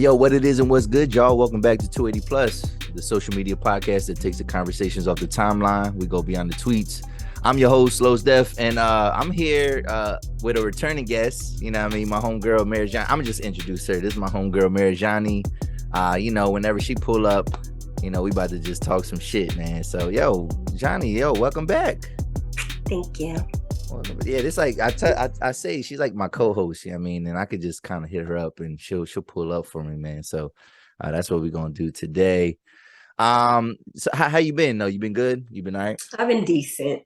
yo, what it is and what's good, y'all? Welcome back to 280 Plus, the social media podcast that takes the conversations off the timeline. We go beyond the tweets. I'm your host, Lowe's Def, and I'm here with a returning guest. You know what I mean? My homegirl, Mary Jonni. I'm going to just introduce her. This is my homegirl, Mary Jonni. Whenever she pull up, we about to just talk some shit, man. So, yo, Jonni, welcome back. Thank you. Well, yeah, it's like I say she's like my co-host, you know what I mean? And I could just kind of hit her up and she'll pull up for me, man. So that's what we're gonna do today. So how you been though? You been good? You been all right? I've been decent.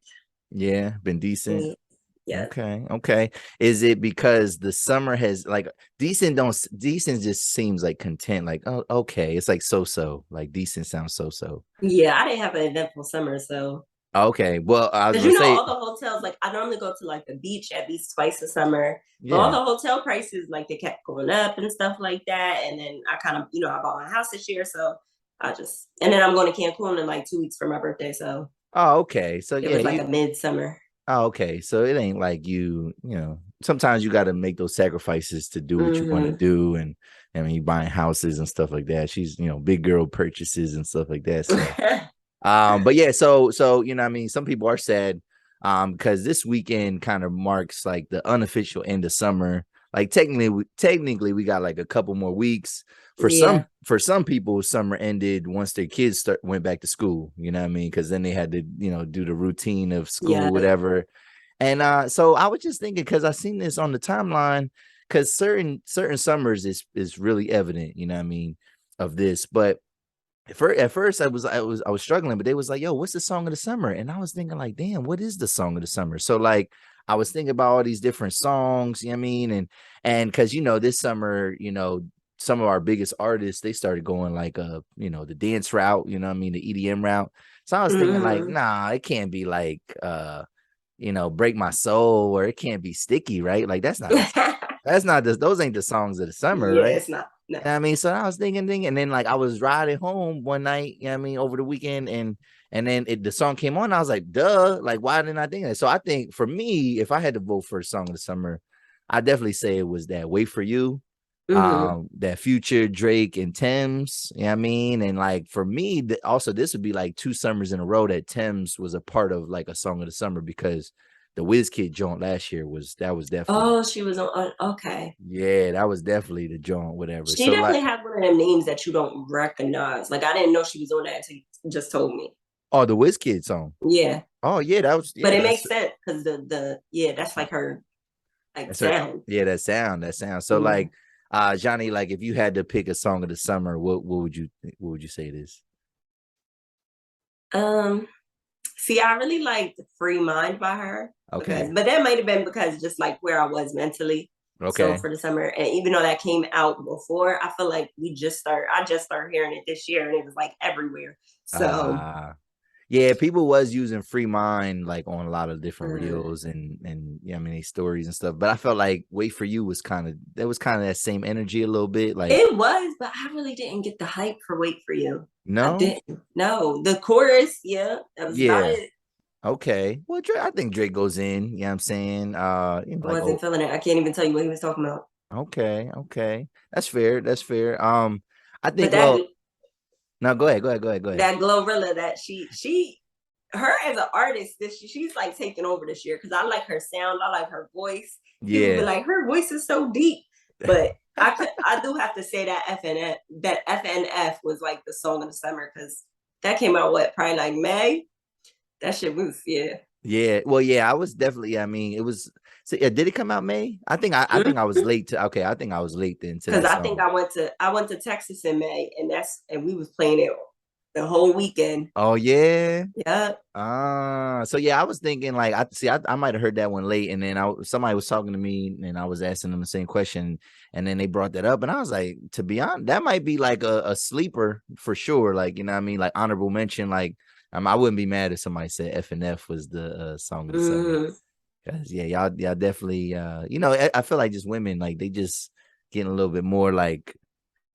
Yeah, been decent. Yeah. Okay. Is it because the summer has like decent just seems like content, like oh okay. It's like so. Like decent sounds so. Yeah, I didn't have an eventful summer, so okay. Well, I was gonna say all the hotels, like I normally go to like the beach at least twice a summer. Yeah. But all the hotel prices, like they kept going up and stuff like that. And then I kind of, I bought my house this year, so and then I'm going to Cancun in like 2 weeks for my birthday. So okay. So it was like a midsummer. Oh, okay. So it ain't like sometimes you got to make those sacrifices to do what you want to do. And I mean, you buying houses and stuff like that. She's, big girl purchases and stuff like that. So, but yeah, so, you know what I mean? Some people are sad because this weekend kind of marks like the unofficial end of summer. Like technically we got like a couple more weeks. For some people, summer ended once their kids went back to school, you know what I mean? Because then they had to, do the routine of school, whatever. And so I was just thinking, because I seen this on the timeline, because certain summers is really evident, you know what I mean, of this. But at first I was struggling, but they was like, yo, what's the song of the summer? And I was thinking like, damn, what is the song of the summer? So like I was thinking about all these different songs, you know what I mean? And because this summer, some of our biggest artists, they started going like the dance route, you know what I mean, the EDM route. So I was thinking like, nah, it can't be like Break My Soul, or it can't be Sticky, right? Like those ain't the songs of the summer, right? It's not. No. You know what I mean? So I was thinking, and then like I was riding home one night, you know what I mean, over the weekend, and then the song came on. I was like, duh, like why didn't I think that? So I think for me, if I had to vote for a song of the summer, I definitely say it was that Wait For You. That Future, Drake, and Thames, you know what I mean? And like for me, also this would be like 2 summers in a row that Thames was a part of like a song of the summer, because the Wizkid joint last year was definitely. Oh, she was on. Okay. Yeah, that was definitely the joint, whatever. She definitely had one of them names that you don't recognize. Like I didn't know she was on that until you just told me. Oh, the Wizkid song. Yeah. Oh yeah, that was. Yeah, but it makes sense because that's like her like sound. That sound. So like. Jonni, like if you had to pick a song of the summer, what would you say it is? See, I really liked Free Mind by her. Okay. But that might have been because just like where I was mentally. Okay. So for the summer, and even though that came out before, I feel like I just started hearing it this year, and it was like everywhere. So yeah, people was using Free Mind like on a lot of different reels and yeah, I mean these stories and stuff. But I felt like Wait For You was kind of that same energy a little bit. Like it was, but I really didn't get the hype for Wait For You. No, I didn't. No, the chorus, that was about it. Okay. Well, I think Drake goes in, you know what I'm saying? I wasn't feeling it. I can't even tell you what he was talking about. Okay. That's fair. I think no, go ahead. That Glorilla, that her as an artist, she's like taking over this year, because I like her sound, I like her voice. Yeah, people be like, her voice is so deep. But I do have to say that FNF was like the song of the summer, because that came out probably like May. That shit was Yeah. Well, yeah, I was definitely. I mean, it was. So, did it come out May? I think I was late to. Okay, I think I was late then. Because I think I went to Texas in May, and we was playing it the whole weekend. Oh yeah. Yeah. So yeah, I was thinking like I might have heard that one late, and then somebody was talking to me, and I was asking them the same question, and then they brought that up, and I was like, to be honest, that might be like a sleeper for sure. Like, you know what I mean, like honorable mention. Like I wouldn't be mad if somebody said FNF was the song of the summer. Because yeah, y'all definitely I feel like just women, like they just getting a little bit more like,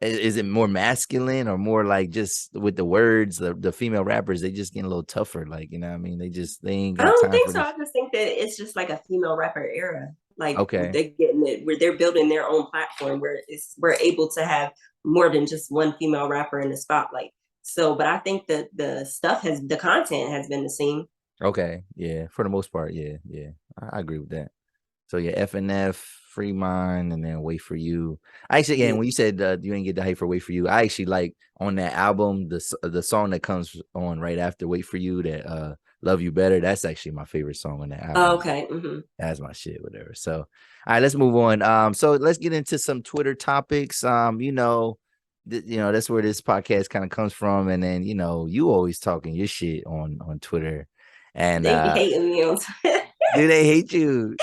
is it more masculine or more like just with the words, the female rappers, they just getting a little tougher, like, you know what I mean, they ain't got I don't time think for so. this. I just think that it's just like a female rapper era. Like okay, they're getting it where they're building their own platform where we're able to have more than just one female rapper in the spotlight. So, but I think that the content has been the same. Okay, yeah, for the most part, yeah, I agree with that. So yeah, FNF, Free Mind, and then Wait for You. Actually, yeah, when you said you ain't get the hype for Wait for You, I actually like on that album the song that comes on right after Wait for You, that Love You Better. That's actually my favorite song on that album. Oh, okay. Mm-hmm. That's my shit, whatever. So all right, let's move on. So let's get into some Twitter topics. That's where this podcast kind of comes from. And then you always talking your shit on Twitter. And they be hating me on Twitter. Do they hate you?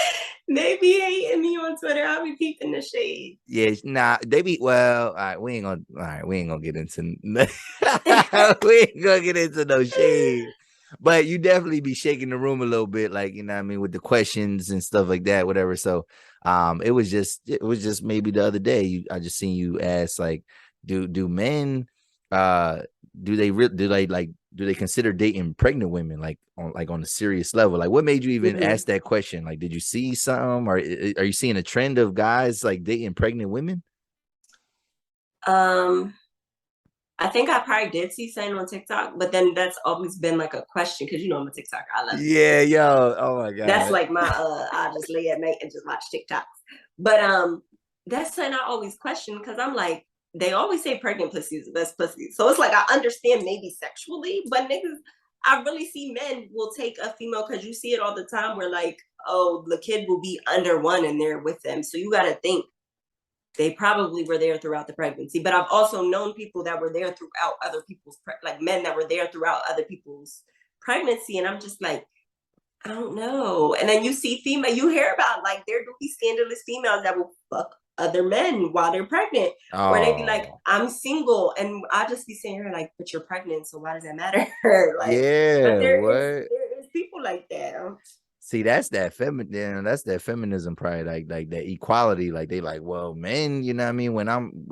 They be hating me on Twitter. I'll be peeping the shade. Yeah, nah, they be all right, we ain't gonna get into we ain't gonna get into no shade. But you definitely be shaking the room a little bit, like, you know what I mean, with the questions and stuff like that, whatever. So it was just maybe the other day I just seen you ask, like, do men do they consider dating pregnant women, like on a serious level? Like, what made you even ask that question? Like, did you see something, or are you seeing a trend of guys like dating pregnant women? I think I probably did see something on TikTok, but then that's always been like a question because I'm a TikToker. I love it. Yo, oh my god, that's like my I just lay at night and just watch TikToks. But that's something I always question because I'm like, they always say pregnant pussy is the best pussy. So it's like I understand maybe sexually, but niggas, I really see men will take a female because you see it all the time where like, oh, the kid will be under one and they're with them. So you got to think they probably were there throughout the pregnancy. But I've also known people that were there throughout other people's, like men that were there throughout other people's pregnancy. And I'm just like, I don't know. And then you see you hear about like there do be scandalous females that will fuck other men while they're pregnant. Or they be like, I'm single. And I just be saying, like, but you're pregnant, so why does that matter? Like, yeah, but there is people like that. See, that's that feminism, probably like that equality. Like they like, well, men, you know what I mean?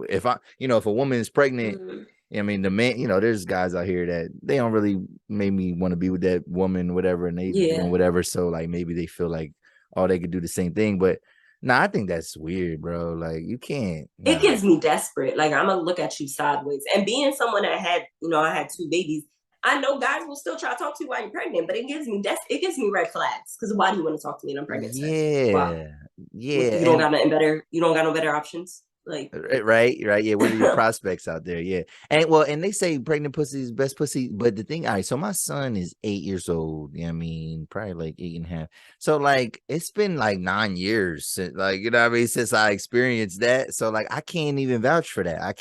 If a woman is pregnant, I mean, the man, there's guys out here that they don't really make me want to be with that woman, whatever, and they doing whatever. So like maybe they feel like, oh, they could do the same thing. But I think that's weird, bro. Like you can't. Nah. It gives me desperate. Like I'm gonna look at you sideways. And being someone that had, I had 2 babies, I know guys will still try to talk to you while you're pregnant, but it gives me red flags. Because why do you want to talk to me when I'm pregnant? Yeah. You don't got nothing better. You don't got no better options. Like right. Yeah. What are your prospects out there? Yeah. And they say pregnant pussy is best pussy. But the thing, all right, so my son is 8 years old. I mean, probably like 8.5. So like it's been like 9 years since, like, you know what I mean, since I experienced that. So like I can't even vouch for that. I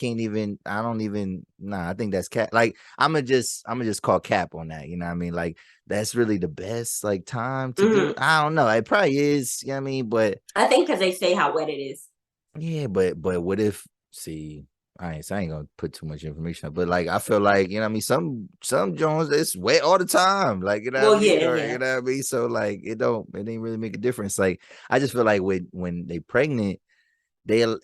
think that's cap. Like I'm gonna just call cap on that. You know what I mean? Like that's really the best like time to do it. I don't know. It probably is, you know what I mean? But I think because they say how wet it is. Yeah, but what if I ain't gonna put too much information up, but like I feel like, some Jones, it's wet all the time. Like, you know what I mean? Or, you know what I mean? So like it ain't really make a difference. Like I just feel like when they pregnant, a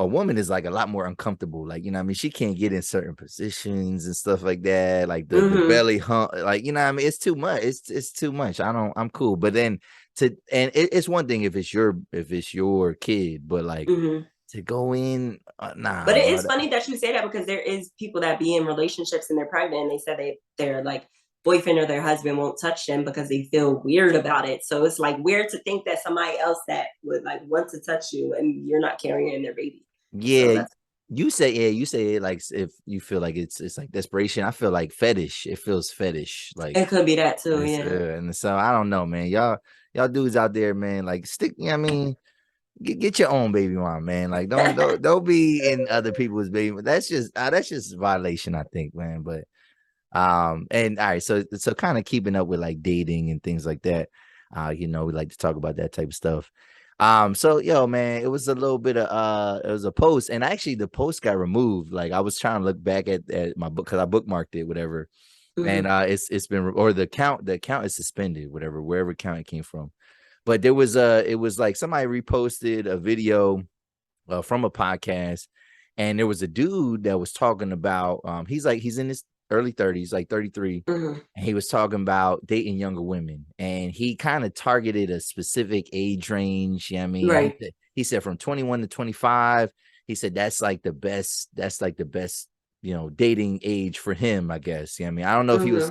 woman is like a lot more uncomfortable. Like, you know what I mean? She can't get in certain positions and stuff like that. Like the belly hump, like, you know what I mean? It's too much. It's too much. I'm cool. But then it's one thing if it's your kid, but like to go in, nah. But it is funny that you say that because there is people that be in relationships and they're pregnant and they said they're like boyfriend or their husband won't touch them because they feel weird about it. So it's like weird to think that somebody else that would like want to touch you and you're not carrying their baby. Yeah. So you say like if you feel like it's like desperation. I feel like fetish. It feels fetish. Like it could be that too. Yeah. And so I don't know, man. Y'all dudes out there, man, like stick, I mean, get your own baby mom, man. Like don't be in other people's baby. That's just violation, I think, man. But and all right, so kind of keeping up with like dating and things like that. We like to talk about that type of stuff. So yo, man, it was a little bit of it was a post, and actually the post got removed. Like I was trying to look back at my book because I bookmarked it, whatever. And it's been, or the account is suspended, wherever account it came from. But it was like somebody reposted a video from a podcast, and there was a dude that was talking about he's in his early 30s, like 33, and he was talking about dating younger women, and he kind of targeted a specific age range. You know what I mean? Right. He said from 21 to 25. he said that's like the best, dating age for him, I guess. I mean, I don't know if he was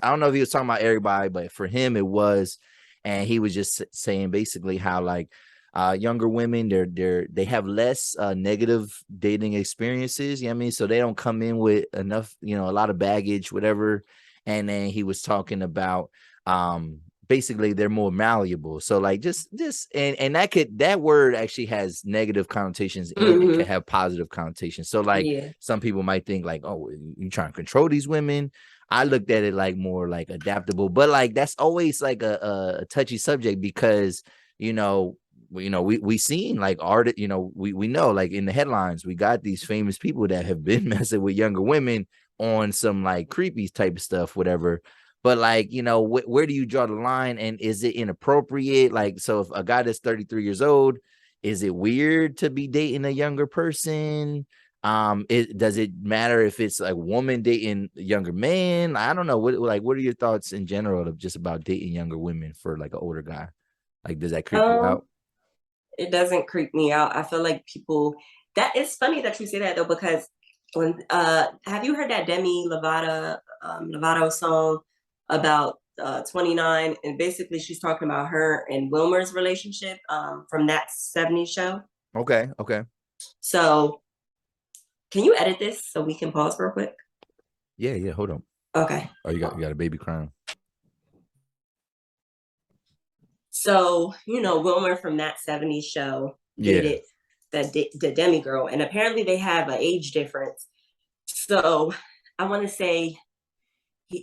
talking about everybody, but for him it was. And he was just saying basically how like younger women, they have less negative dating experiences. I mean, so they don't come in with enough, a lot of baggage, whatever. And then he was talking about basically they're more malleable. So like just and that word actually has negative connotations and it can have positive connotations. So like some people might think like, oh, you trying to control these women. I looked at it like more like adaptable, but like that's always like a touchy subject because we seen like art, we know like in the headlines we got these famous people that have been messing with younger women on some like creepy type of stuff, whatever. But like, where do you draw the line, and is it inappropriate? Like, so if a guy that's 33 years old, is it weird to be dating a younger person? Does it matter if it's like woman dating younger man? I don't know. What are your thoughts in general of just about dating younger women for like an older guy? Like, does that creep you out? It doesn't creep me out. I feel like people, that it's funny that you say that though, because when have you heard that Demi Lovato song about 29? And basically she's talking about her and Wilmer's relationship from that 70s show. Okay. So can you edit this so we can pause real quick? Yeah, hold on. Okay. Oh, you got a baby crying. So, Wilmer from that 70s show dated the Demi girl, and apparently they have an age difference. So I want to say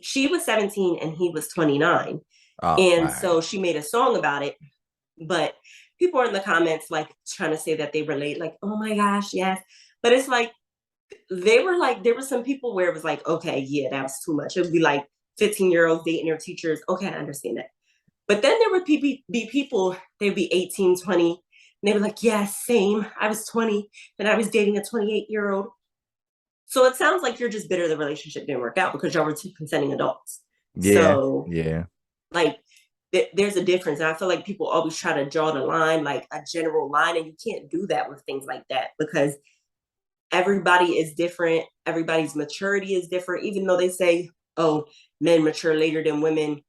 she was 17 and he was 29. And so she made a song about it, but people are in the comments like trying to say that they relate, like, oh my gosh, yes. But it's like, there were some people where it was like, okay, yeah, that was too much. It would be like 15-year-olds dating their teachers. Okay, I understand that. But then there would be people, they'd be 18, 20, and they were like, yes, same. I was 20 and I was dating a 28-year-old. So it sounds like you're just bitter the relationship didn't work out because y'all were two consenting adults. Yeah. Like there's a difference. And I feel like people always try to draw the line, like a general line, and you can't do that with things like that because everybody is different. Everybody's maturity is different. Even though they say, oh, men mature later than women,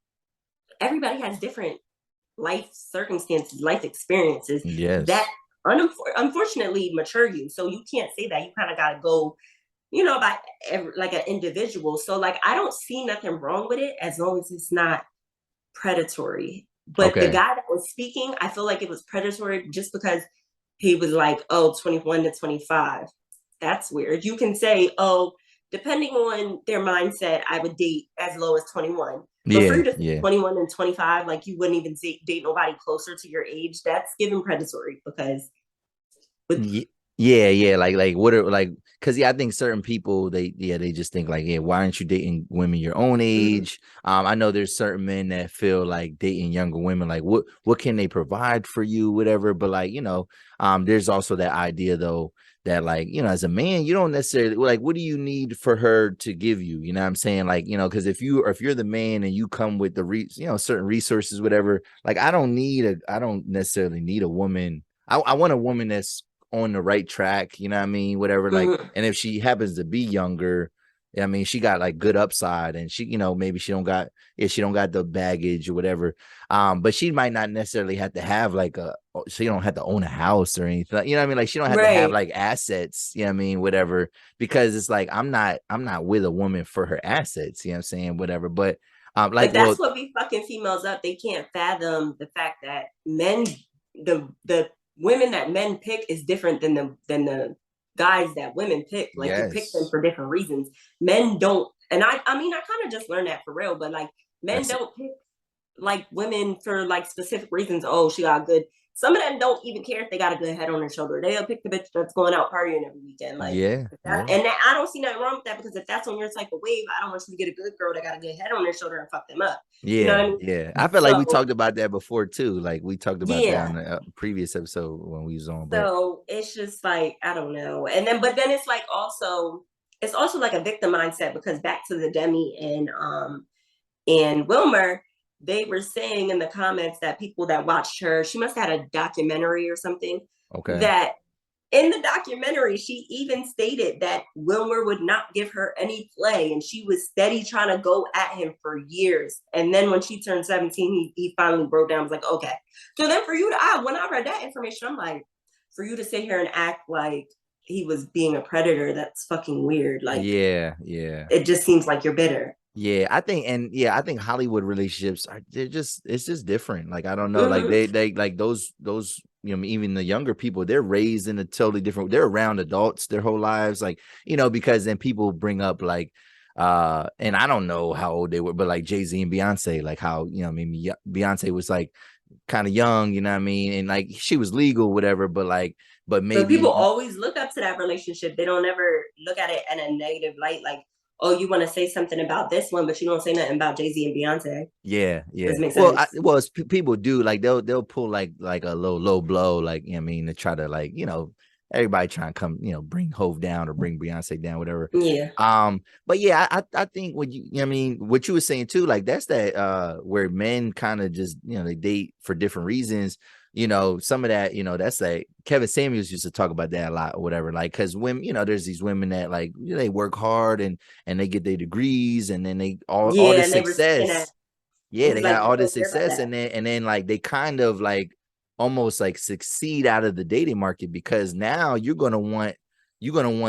everybody has different life circumstances, life experiences that unfortunately mature you. So you can't say that. You kind of got to go, by like an individual. So like, I don't see nothing wrong with it as long as it's not predatory. But the guy that was speaking, I feel like it was predatory just because he was like, oh, 21 to 25. That's weird. You can say, oh, depending on their mindset, I would date as low as 21. But for you to say 21 and 25, like you wouldn't even date nobody closer to your age, that's giving predatory because like what are like, because I think certain people they just think like, why aren't you dating women your own age? I know there's certain men that feel like dating younger women, like what can they provide for you, whatever. But like, there's also that idea though that like, as a man, you don't necessarily like, what do you need for her to give you? You know what I'm saying? Like, because if you're the man and you come with the certain resources, whatever, like I don't necessarily need a woman. I want a woman that's on the right track, you know what I mean? Whatever, like, and if she happens to be younger, I mean, she got like good upside, and she, maybe she don't got the baggage or whatever. But she might not necessarily have to have like she don't have to own a house or anything, you know what I mean? Like she don't have to have like assets, you know what I mean? Whatever, because it's like I'm not with a woman for her assets, you know what I'm saying? Whatever, but like that's what we fucking females up. They can't fathom the fact that men, the women that men pick is different than the guys that women pick. Like you pick them for different reasons. Men don't, and I mean, I kind of just learned that for real, but like men don't pick like women for like specific reasons. Oh, she got good. Some of them don't even care if they got a good head on their shoulder. They'll pick the bitch that's going out partying every weekend. Like, and I don't see nothing wrong with that because if that's on your type of wave, I don't want you to get a good girl that got a good head on their shoulder and fuck them up. You know what I mean? Yeah. I feel like we talked about that before too. Like we talked about that on the previous episode when we was on. So it's just like, I don't know. And then, but then it's like it's also like a victim mindset because back to the Demi and Wilmer, they were saying in the comments that people that watched her, she must have had a documentary or something that in the documentary, she even stated that Wilmer would not give her any play, and she was steady trying to go at him for years. And then when she turned 17, he finally broke down. Was like, okay. So then for you to, when I read that information, I'm like, for you to sit here and act like he was being a predator, that's fucking weird. Like, yeah. it just seems like you're bitter. Yeah, I think Hollywood relationships are it's just different. Like I don't know, like they like those even the younger people, they're raised in a totally different. They're around adults their whole lives, like because then people bring up like and I don't know how old they were, but like Jay-Z and Beyonce, like how Beyonce was like kind of young, and like she was legal, whatever, but So people maybe always look up to that relationship. They don't ever look at it in a negative light, like, oh, you want to say something about this one, but you don't say nothing about Jay-Z and Beyonce. Yeah. Does make Well, sense? people do like they'll pull like a low blow, like to try to like everybody trying to come bring Hove down or bring Beyonce down, whatever. Yeah. But yeah, I think what what you were saying too, like that's that where men kind of just they date for different reasons. Some of that, that's like Kevin Samuels used to talk about that a lot or whatever. Like, because women, there's these women that like they work hard and they get their degrees and then they all Yeah, this and they were saying that. success. Yeah, It they was like, got you all don't this care about success that. and then like they kind of like almost like succeed out of the dating market because now you're gonna want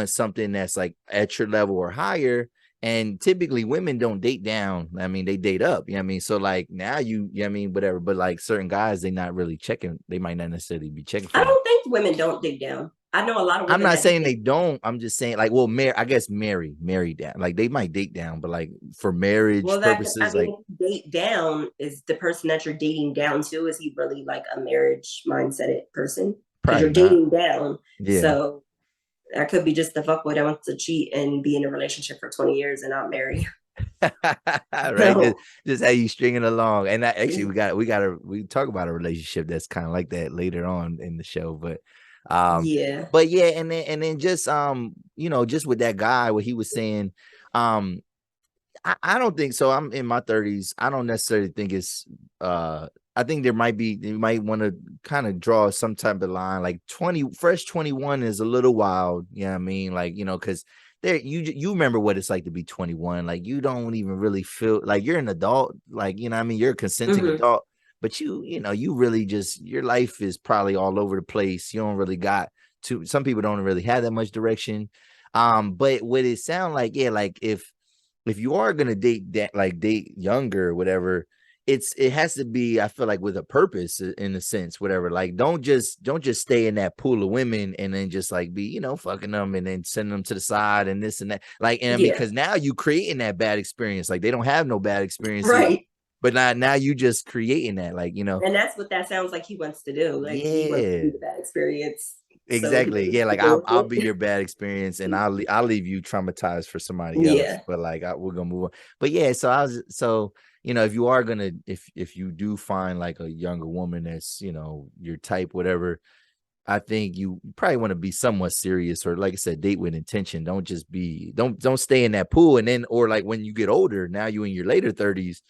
something that's like at your level or higher. And typically women don't date down. I mean, they date up. So like now whatever. But like certain guys, they not really checking. They might not necessarily be checking for I that. don't think women don't dig down. I know a lot of I'm women not that do saying they dig. don't. I'm just saying like, well, I guess marry down. Like they might date down, but like for marriage Well, that I purposes, like mean, date down is the person that you're dating down to. Is he really like a marriage mindseted person? Because probably you're not. dating down, Yeah. so that could be just the fuckboy that wants to cheat and be in a relationship for 20 years and not marry. Right, So just how you stringing along, and that, actually we talk about a relationship that's kind of like that later on in the show, yeah. but yeah, and then just just with that guy, what he was saying, um, I don't think so. I'm in my 30s. I don't necessarily think it's I think you might want to kind of draw some type of line. Like 21 is a little wild. You know what I mean? Like, because there you remember what it's like to be 21. Like you don't even really feel like you're an adult. Like, what I mean? You're a consenting adult, but you really just your life is probably all over the place. You don't really got some people don't really have that much direction. But what it sound like, yeah, like if you are gonna date younger or whatever, it has to be, I feel like, with a purpose in a sense, whatever. Like don't just stay in that pool of women and then just like be, fucking them and then send them to the side and this and that. Like, and I mean, Yeah. because now you creating that bad experience. Like they don't have no bad experiences, Right. but now you just creating that, like, And that's what that sounds like he wants to do. Like he wants to yeah. be the bad experience. So he Exactly. Yeah, can like go I'll with be your bad experience, and I'll leave you traumatized for somebody else. Yeah. But like we're gonna move on. But yeah, so if you are gonna if you do find like a younger woman that's your type, whatever, I think you probably want to be somewhat serious, or like I said, date with intention. Don't just don't stay in that pool, and then or like when you get older, now you in your later 30s,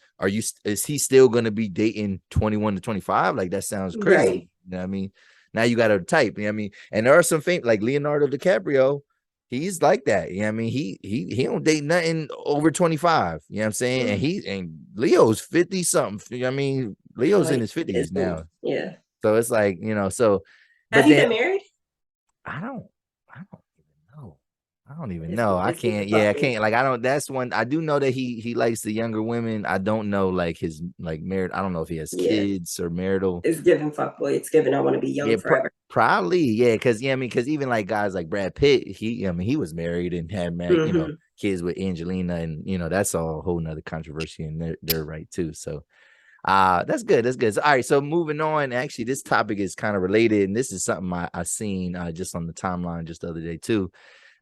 is he still gonna be dating 21 to 25? Like that sounds crazy. Right. You know what I mean? Now you got to type. You know what I mean? And there are some famous like Leonardo DiCaprio. He's like that. You know what I mean? He don't date nothing over 25. You know what I'm saying? And Leo's 50 something. You know what I mean? Leo's in Like his 50s it's now. yeah. So it's like, so Have but you then been married? I don't even know. I don't even It's know. I it's can't. giving Yeah, I fuckboy. can't. Like I don't. That's one. I do know that he likes the younger women. I don't know like his like married. I don't know if he has Yeah. kids or marital. It's giving fuckboy. It's giving I want to be Yeah, young forever. probably. Yeah, because I mean, because even like guys like Brad Pitt, he was married and had married, kids with Angelina, and that's all a whole nother controversy in their right too. So that's good. That's good. So, all right. So moving on, actually, this topic is kind of related, and this is something I seen just on the timeline just the other day too.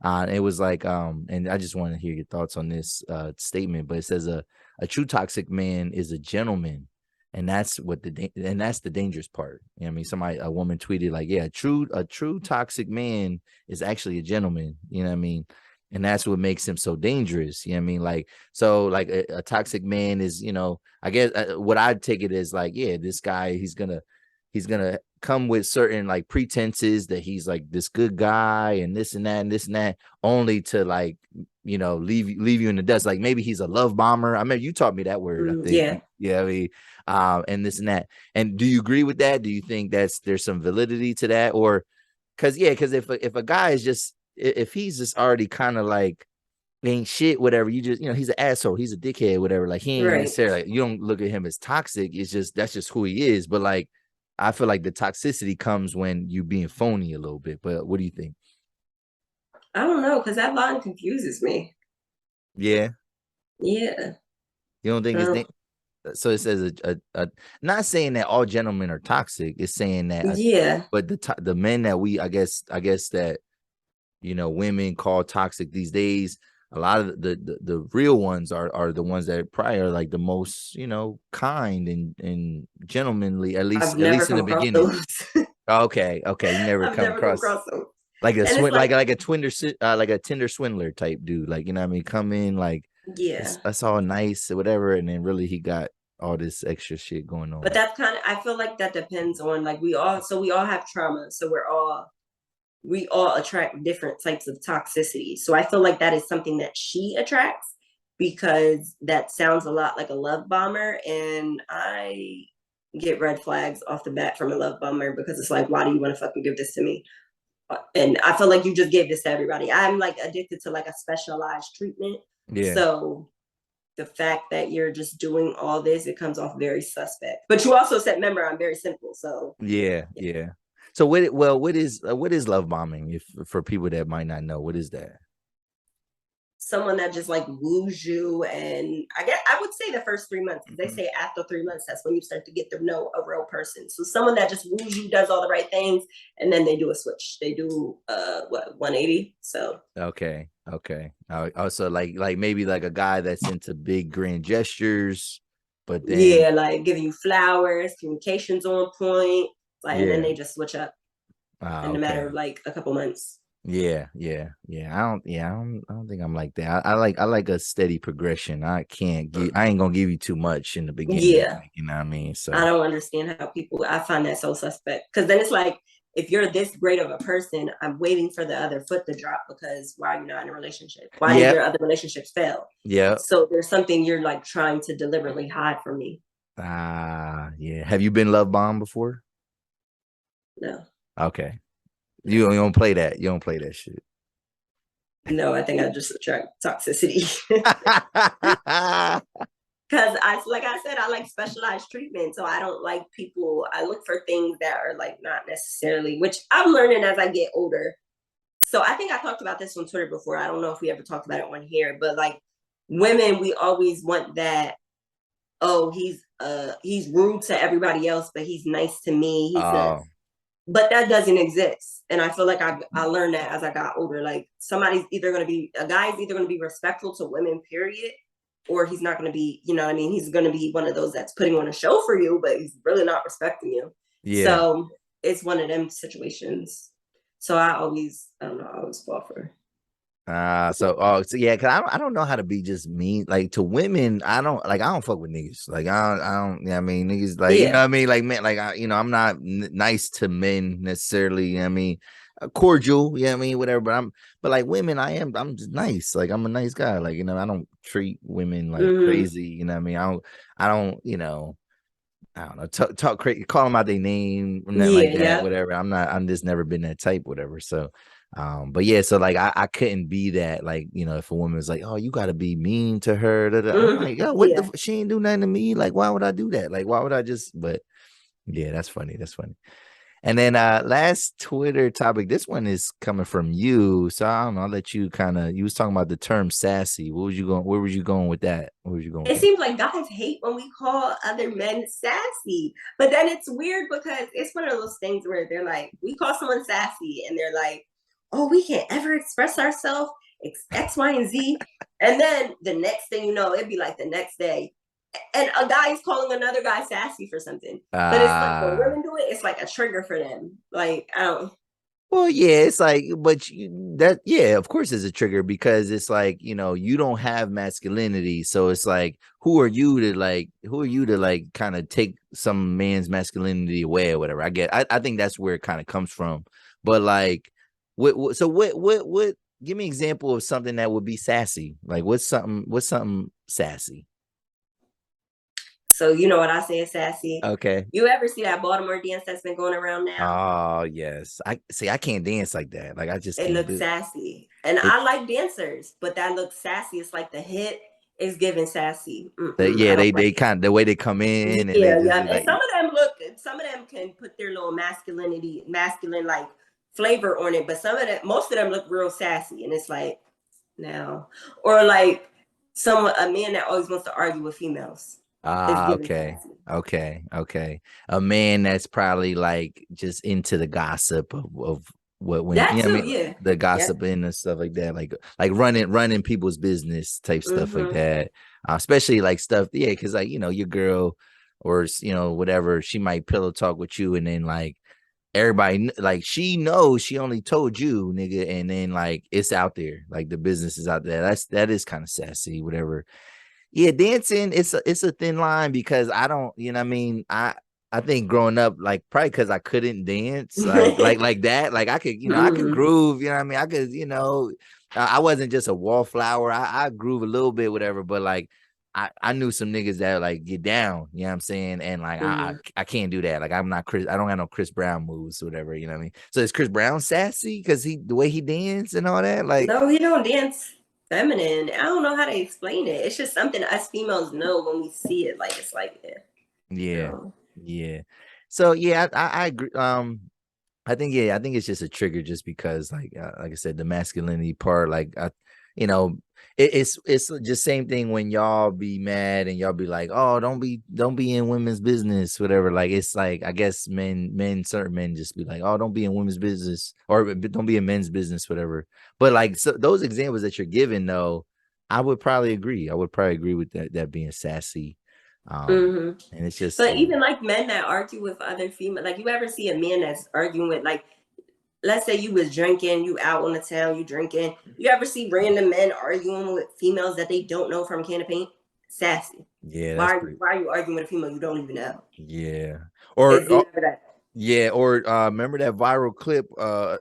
It was like, and I just want to hear your thoughts on this statement, but it says a true toxic man is a gentleman, and that's that's the dangerous part. You know what I mean, a woman tweeted like, yeah, a true toxic man is actually a gentleman. You know what I mean? And that's what makes him so dangerous. You know what I mean? Like, so like a toxic man is, I guess what I'd take it is like, yeah, this guy, he's gonna he's gonna come with certain like pretenses that he's like this good guy and this and that and this and that, only to like, you know, leave you in the dust. Like maybe he's a love bomber. I mean, you taught me that word, I think. Yeah. Yeah, I mean, and this and that. And do you agree with that? Do you think there's some validity to that? Or because if a guy is just, if he's just already kind of like ain't shit, whatever, you just, you know, he's an asshole, he's a dickhead, whatever, like he ain't Right. necessarily, like, you don't look at him as toxic. It's just, that's just who he is. But like, I feel like the toxicity comes when you being phony a little bit. But what do you think? I don't know, because that line confuses me. Yeah, Yeah. you don't think it's Um, so? It says a not saying that all gentlemen are toxic. It's saying that yeah. but the men that we, I guess that, you know, women call toxic these days, a lot of the real ones are the ones that probably are like the most, you know, kind and gentlemanly, at I've least never in the come across beginning. those. Okay, you never I've come never come across across those. like a And it's like, like a like a Tinder swindler type dude, like, you know what I mean, come in like yeah. that's all nice or whatever, and then really he got all this extra shit going But on. that's kind of, I feel like that depends on, like, we all have trauma. So we all attract different types of toxicity. So I feel like that is something that she attracts, because that sounds a lot like a love bomber. And I get red flags off the bat from a love bomber, because it's like, why do you want to fucking give this to me? And I feel like you just gave this to everybody. I'm like addicted to like a specialized treatment. Yeah, So the fact that you're just doing all this, it comes off very suspect. But you also said, remember, I'm very simple. So yeah. So what is love bombing? If for people that might not know, what is that? someone that just like woos you, and I guess I would say the first 3 months, because they say after 3 months that's when you start to get to know a real person. So someone that just woos you, does all the right things, and then they do a switch. They do 180. So Okay. Also, like maybe like a guy that's into big grand gestures, but then yeah, like giving you flowers, communications on point, like, and then yeah. they just switch up in a matter Okay. of like a couple months. Yeah. I don't think I'm like that. I like a steady progression. I ain't gonna give you too much in the beginning, Yeah, like, you know what I mean? I So don't understand how people, I find that so suspect, because then it's like, if you're this great of a person, I'm waiting for the other foot to drop, because why are you not in a relationship? Why did yeah, your other relationships fail? yeah. So there's something you're like trying to deliberately hide from me. Yeah. Have you been love bombed before? No, Okay. no, You don't play that. You don't play that shit. no, I think I just attract toxicity. Because like I said, I like specialized treatment. So I don't like people, I look for things that are like not necessarily, which I'm learning as I get older. So I think I talked about this on Twitter before. I don't know if we ever talked about it on here, but like, women, we always want that, oh, he's rude to everybody else, but he's nice to me. Oh, But that doesn't exist. And I feel like I learned that as I got older. Like, a guy's either gonna be respectful to women, period, or he's not gonna be, you know what I mean? He's gonna be one of those that's putting on a show for you, but he's really not respecting you. yeah. So it's one of them situations. So I don't know, I always fall for. So yeah, cause I don't know how to be just mean like to women. I don't fuck with niggas. Like I don't, you know what I mean, niggas, like, you know Yeah. what I mean, like, man, like I'm not nice to men necessarily, you know what I mean, cordial, you know what I mean, whatever, but like women, I'm just nice. Like I'm a nice guy. Like, you know, I don't treat women like Mm-hmm. crazy, you know what I mean? I don't, you know, I don't know, talk crazy, call them out their name, nothing Yeah, like that, yeah. whatever. I'm just never been that type, whatever. So, but yeah, so like I couldn't be that, like, you know, if a woman was like, oh, you got to be mean to her, da, da. I'm Mm-hmm. like, yo, Yeah. she ain't do nothing to me. Like, why would I do that? Like, why would I just, but yeah, that's funny. That's funny. And then last Twitter topic, this one is coming from you. So I don't know, I'll let you kind of, you was talking about the term sassy. Where was you going with that? Where was you going with It that? seems like guys hate when we call other men sassy. But then it's weird, because it's one of those things where they're like, we call someone sassy and they're like, oh, we can't ever express ourselves, X, Y, and Z. And then the next thing you know, it'd be like the next day, and a guy is calling another guy sassy for something. But it's like when Uh women do it, it's like a trigger for them. Like, I don't. Well, yeah, it's like, but yeah, of course, it's a trigger because it's like, you don't have masculinity, so it's like, who are you to like kind of take some man's masculinity away or whatever. I think that's where it kind of comes from. But like, what? Give me an example of something that would be sassy. Like, what's something sassy? So you know what I say is sassy. Okay. You ever see that Baltimore dance that's been going around now? Oh yes, I see. I can't dance like that. Like I just It can't looks do sassy. And it. I like dancers, but that looks sassy. It's like the hit is giving sassy. Yeah, I don't like they kind of the way they come in and they Yeah, just yeah. be And like, some of them can put their little masculine like flavor on it, but most of them look real sassy. And it's like, no. Or like a man that always wants to argue with females is ah, giving okay, sassy. okay. A man that's probably like just into the gossip of what when That I too, mean yeah. the Yep. gossip and stuff like that, like running people's business type stuff like Mm-hmm. that. Especially like stuff, yeah, because like your girl or whatever, she might pillow talk with you, and then like everybody like she knows she only told you, nigga, and then like it's out there, like the business is out there. That is kind of sassy, whatever. Yeah, dancing, it's a thin line because I don't, what I mean, I think growing up, like probably because I couldn't dance like that. Like I could, I could Mm-hmm. groove, what I mean? I could, I wasn't just a wallflower. I groove a little bit, whatever, but like I knew some niggas that like get down, you know what I'm saying? And like I can't do that. Like I'm not Chris, I don't have no Chris Brown moves or whatever, you know what I mean? So is Chris Brown sassy because the way he dance and all that? Like No, he don't dance feminine. I don't know how to explain it. It's just something us females know when we see it. Like it's like, yeah, yeah, no. yeah. So yeah, I agree. I think it's just a trigger, just because, like I said, the masculinity part. Like, you know, it's just same thing when y'all be mad and y'all be like, oh, don't be in women's business, whatever. Like, it's like I guess certain men just be like, oh, don't be in women's business or don't be in men's business, whatever. But like so those examples that you're giving, though, I would probably agree. I would probably agree with that being sassy. Mm-hmm. And it's just But even like men that argue with other female, like you ever see a man that's arguing with like, let's say you was drinking, you out on the town, you drinking. You ever see random men arguing with females that they don't know from a can of paint? Sassy. yeah, Why that's are you, pretty. why are you arguing with a female you don't even know? Yeah. Or It's never that. yeah, or remember that viral clip?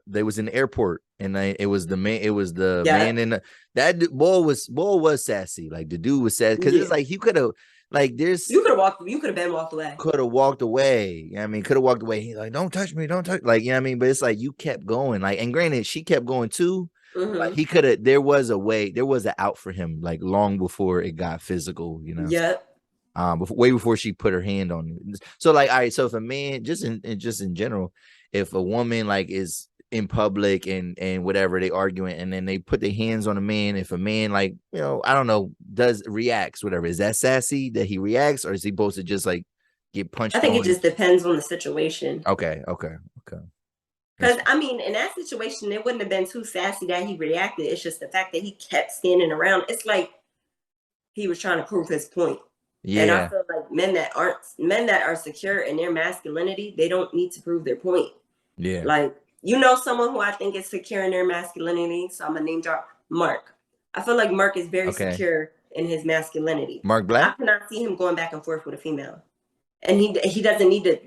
They was in the airport, and it was the man Yeah. in that boy was sassy. Like the dude was sassy because it's Yeah. like he could have, like there's You could have been walked away. could have walked away. You know what I mean, could have walked away. He's like, don't touch me, don't touch. Like, you know what I mean? But it's like you kept going. Like, and granted, she kept going too. Like Mm-hmm. he could have, there was a way, there was an out for him, like long before it got physical, Yep. way before she put her hand on him. So like, all right, so if a man, just in general, if a woman like is in public and whatever, they arguing and then they put their hands on a man, if a man like, I don't know, does reacts, whatever, is that sassy that he reacts, or is he supposed to just like get I punched think it on? just depends on the situation. Okay. That's Because I mean, in that situation, it wouldn't have been too sassy that he reacted. It's just the fact that he kept standing around. It's like he was trying to prove his point. And I yeah, feel like men that are secure in their masculinity, they don't need to prove their point. yeah. Like, someone who I think is secure in their masculinity. So I'm gonna name drop Mark. I feel like Mark is very Okay. secure in his masculinity. Mark I Black? cannot see him going back and forth with a female. And he doesn't need to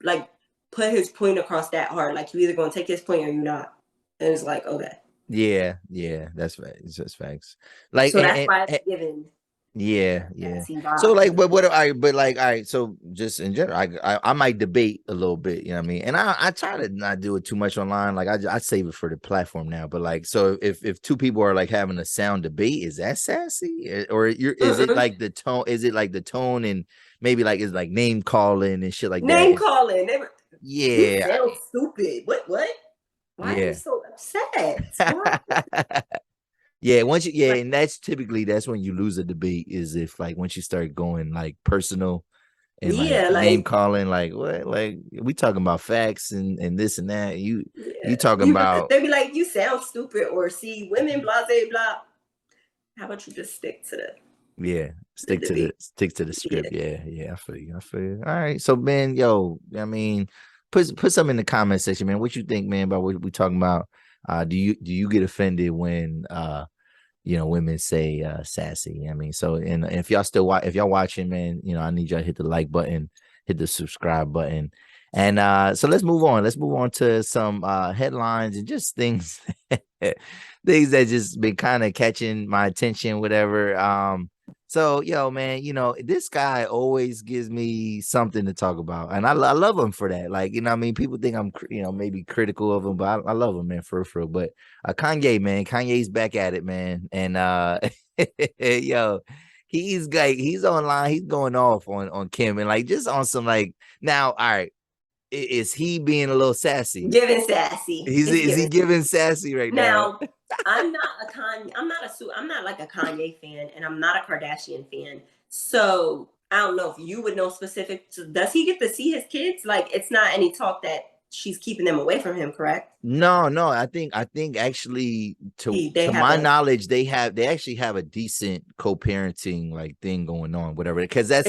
like put his point across that hard. Like you either gonna take his point or you're not. And it's like, okay. Yeah, that's right. It's just facts. Like So that's why it's given yeah. sassy So vibe. like, but like, all right. So just in general, I might debate a little bit. You know what I mean? And I try to not do it too much online. Like I save it for the platform now. But like, so if two people are like having a sound debate, is that sassy? Or is it Mm-mm. like the tone? Is it like the tone and maybe like it's like name calling and shit like that? Name calling. You Yeah, sound stupid. What? Why are you yeah. so upset? Why? Yeah, Like, and that's when you lose a debate, is if like once you start going like personal and like yeah, name like calling, like what, like we talking about facts and this and that. You yeah. talking about They be like, you sound stupid, or see women, blah blah blah. How about you just stick to yeah, the debate? stick to the Yeah. script. Yeah, I feel you. All right. So man, yo, I mean, put some in the comment section, man. What you think, man, about what we talking about? Do you get offended when women say sassy? I mean, so and if y'all if y'all watching, man, I need y'all to hit the like button, hit the subscribe button. And so let's move on. Let's move on to some headlines and just things things that just been kind of catching my attention, whatever. So man, this guy always gives me something to talk about, and I love him for that. Like, I mean, people think I'm maybe critical of him, but I love him, man, for real. But Kanye, man, Kanye's back at it, man, and yo, he's online, he's going off on Kim, and like just on some like now, all right. Is he being a little sassy? Giving sassy. Is he giving sassy right now? I'm not like a Kanye fan, and I'm not a Kardashian fan. So I don't know if you would know specific. Does he get to see his kids? Like, it's not any talk that she's keeping them away from him, correct? No. I think actually, to my knowledge, they actually have a decent co-parenting like thing going on, whatever. Because that's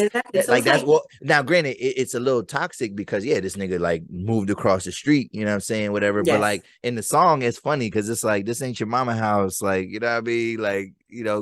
what. Now, granted, it's a little toxic because this nigga like moved across the street. You know what I'm saying? Whatever. Yes. But like in the song, it's funny because it's like, this ain't your mama house. Like, you know what I mean? Like,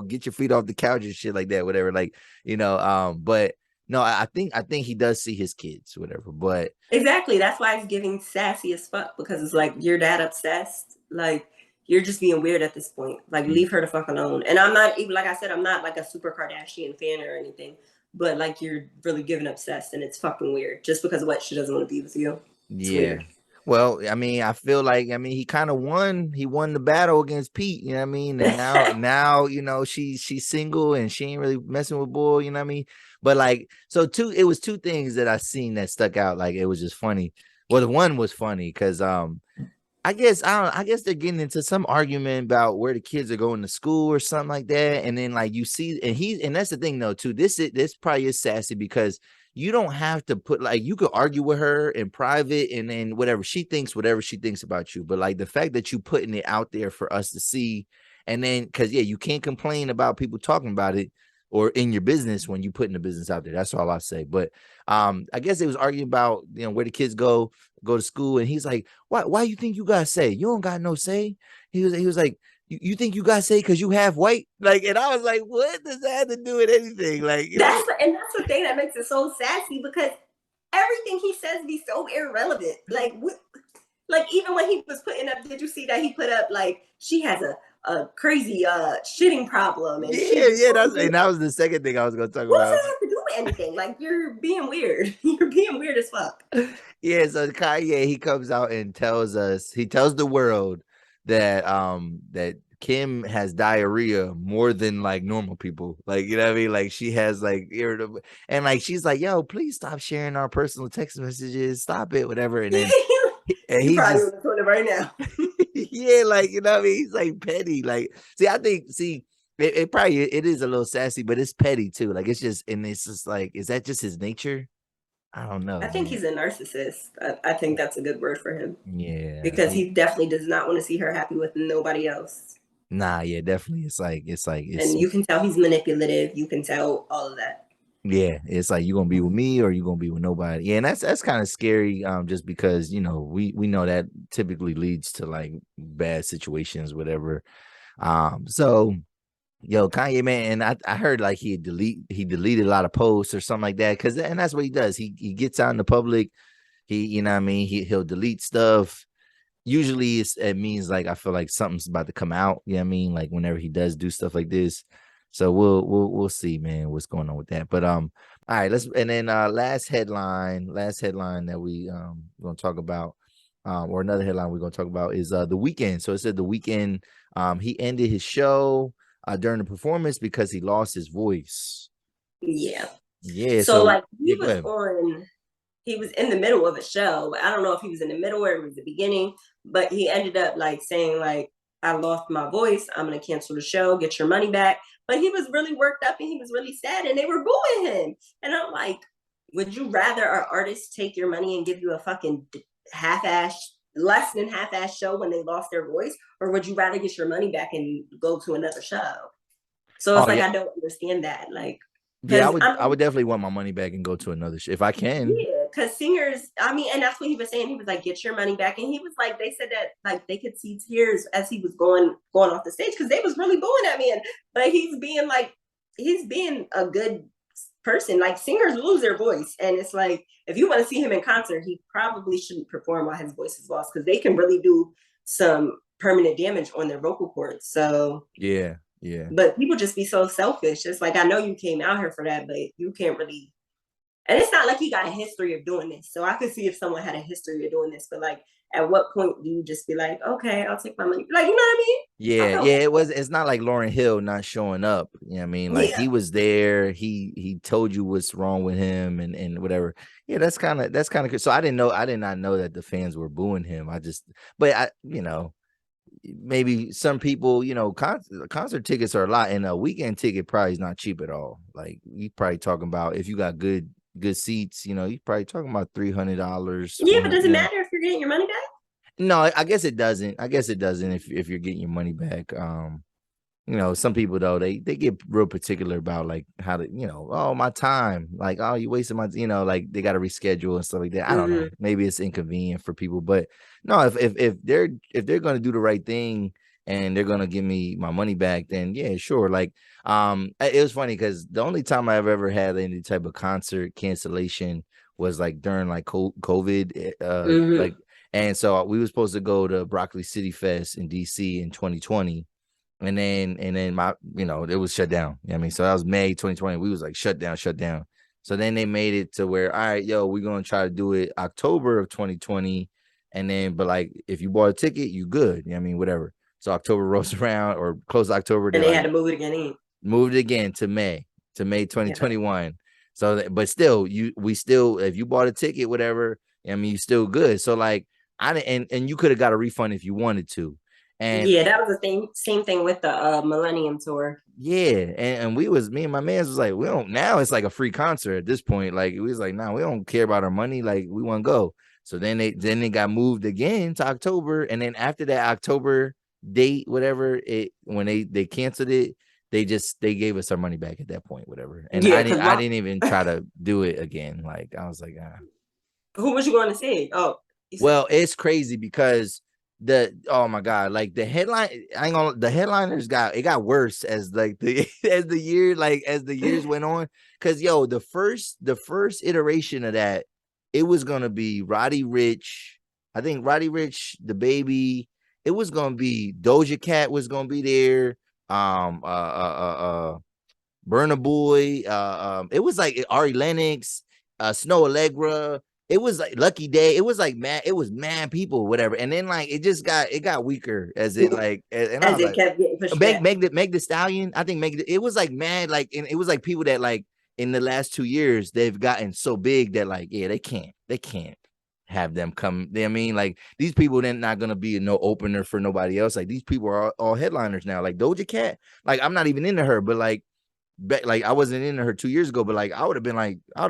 get your feet off the couch and shit like that. Whatever. Like, but. No, I think he does see his kids, whatever. But exactly, that's why it's giving sassy as fuck, because it's like, you're that obsessed, like you're just being weird at this point. Like, leave her the fuck alone. And I'm not even, like I said, I'm not like a super Kardashian fan or anything, but like, you're really giving obsessed, and it's fucking weird just because of what she doesn't want to be with you. It's weird. Well, I mean, I feel like, he kind of won. He won the battle against Pete, you know what I mean? And now, she's single and she ain't really messing with boy, you know what I mean? But like, so it was two things that I seen that stuck out. Like, it was just funny. Well, the one was funny because I guess they're getting into some argument about where the kids are going to school or something like that. And then like you see, and that's the thing though, too. This probably is sassy because you don't have to put, like, you could argue with her in private and then whatever she thinks about you. But like the fact that you putting it out there for us to see, and then because you can't complain about people talking about it or in your business when you putting the business out there. That's all I say. But I guess they was arguing about where the kids go to school, and he's like, why you think you got say? You don't got no say. He was like, you think you got say because you half white? Like, and I was like, what does that have to do with anything? Like, that's the thing that makes it so sassy, because everything he says be so irrelevant. Like, like even when he was putting up, did you see that he put up like she has a crazy shitting problem? And that was the second thing I was gonna talk about. What does that have to do with anything? Like, you're being weird. You're being weird as fuck. Yeah, so Kanye, he comes out and tells the world that that Kim has diarrhea more than like normal people. Like, you know what I mean? Like, she has like irritable, and like she's like, yo, please stop sharing our personal text messages. Stop it, whatever. And then he's probably on the toilet right now. Like, you know what I mean? He's like petty. Like, I think it probably is a little sassy, but it's petty too. Like, it's just like, is that just his nature? I don't know. I think he's a narcissist. I think that's a good word for him. Yeah. Because he definitely does not want to see her happy with nobody else. Nah, yeah, definitely. It's like, and you can tell he's manipulative. You can tell all of that. Yeah, it's like, you gonna be with me or you gonna be with nobody. Yeah, and that's kind of scary. Just because we know that typically leads to like bad situations, whatever. So. Yo, Kanye, man, and I heard like he deleted a lot of posts or something like that, and that's what he does. He gets out in the public. He, what I mean, he'll delete stuff. Usually it means like, I feel like something's about to come out. You know what I mean? Like, whenever he does do stuff like this. So we'll see, man, what's going on with that. But all right, last headline that we gonna talk about, or another headline we're gonna talk about is the Weeknd. So it said the Weeknd, he ended his show during the performance because he lost his voice. Yeah. So like, he was in the middle of a show. I don't know if he was in the middle or it was the beginning, but he ended up like saying like, I lost my voice. I'm going to cancel the show. Get your money back. But he was really worked up and he was really sad and they were booing him. And I'm like, would you rather our artists take your money and give you a fucking less than half-ass show when they lost their voice, or would you rather get your money back and go to another show? So it's I don't understand that. Like, I would definitely want my money back and go to another show if I can. Yeah, because singers, I mean, and that's what he was saying. He was like, "Get your money back," and he was like, they said that like they could see tears as he was going off the stage because they was really booing at me, but he's being a good person. Like singers lose their voice, and it's like if you want to see him in concert, he probably shouldn't perform while his voice is lost because they can really do some permanent damage on their vocal cords. So yeah. but people just be so selfish. It's like I know you came out here for that, but you can't really. And it's not like he got a history of doing this. So I could see if someone had a history of doing this, but like at what point do you just be like, okay, I'll take my money? Like, you know what I mean? Yeah, it's not like Lauryn Hill not showing up. You know what I mean? Like he was there, he told you what's wrong with him and whatever. Yeah, that's kind of good. So I did not know that the fans were booing him. But maybe some people, concert tickets are a lot, and a weekend ticket probably is not cheap at all. Like you probably talking about if you got good seats, you probably talking about $300. Yeah, but does it matter if you're getting your money back? No, I guess it doesn't. If you're getting your money back. Some people though they get real particular about like how to, oh my time, like oh you wasted my, like they got to reschedule and stuff like that. I don't know. Maybe it's inconvenient for people, but no, if they're gonna do the right thing and they're gonna give me my money back, then yeah, sure. Like it was funny because the only time I've ever had any type of concert cancellation was like during like COVID, like, and so we were supposed to go to Broccoli City Fest in DC in 2020. And then my, it was shut down. I mean, so that was May 2020. We was like shut down. So then they made it to where, all right, yo, we're gonna try to do it October of 2020. And then, but like if you bought a ticket, you good. I mean, whatever. So October rolls around or close October. And they had to move it again. Moved it again to May 2021. Yeah. So, but still, if you bought a ticket, whatever, I mean, you still good. So like and you could have got a refund if you wanted to. And yeah, that was the same thing with the Millennium Tour. Yeah, and me and my man was like, we don't, now it's like a free concert at this point. Like we was like, nah, we don't care about our money. Like we want to go. So then they got moved again to October, and then after that October date, whatever when they canceled it, they gave us our money back at that point, whatever. And I didn't even try to do it again. Like I was like, Who was you going to see? Oh, well, it's crazy because oh my god, like the headliners got worse as like as the years went on, because the first iteration of that, it was gonna be Roddy Ricch, I think Roddy Ricch, the Baby, it was gonna be Doja Cat was gonna be there, Burna Boy, it was like Ari Lennox, Snow Allegra. It was like Lucky Day. It was like mad people, whatever. And then like it got weaker as it like and as it kept getting pushed back. Meg the Stallion. I think it was like mad, like, and it was like people that like in the last 2 years they've gotten so big that like, yeah, they can't have them come. I mean, like these people then not gonna be no opener for nobody else. Like these people are all headliners now. Like Doja Cat, like I'm not even into her, but like I wasn't into her 2 years ago, but like I would have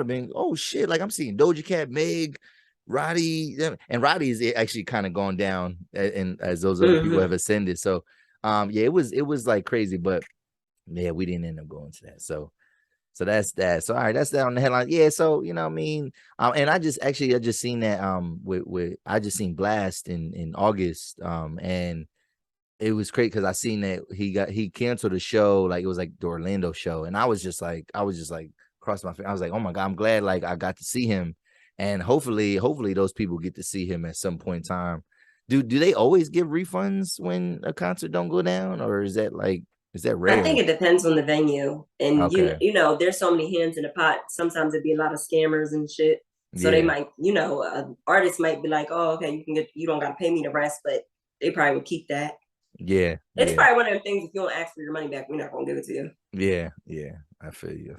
been, oh shit, like I'm seeing Doja Cat, Meg, Roddy, and Roddy is actually kind of gone down, and as those other people have ascended. So yeah, it was like crazy, but yeah, we didn't end up going to that. So that's that. So all right, that's that on the headline. Yeah, so what I mean, and I just seen that I just seen Blast in August, and it was great because I seen that he canceled the show, like it was like the Orlando show, and I was just like crossed my fingers. I was like, oh my god, I'm glad like I got to see him, and hopefully those people get to see him at some point in time. Do they always give refunds when a concert don't go down, or is that rare? I think it depends on the venue, and okay. There's so many hands in the pot. Sometimes it'd be a lot of scammers and shit. So they might, artists might be like, oh, okay, you don't got to pay me the rest, but they probably would keep that. Yeah, it's probably one of the things. If you don't ask for your money back, we're not gonna give it to you. Yeah, I feel you.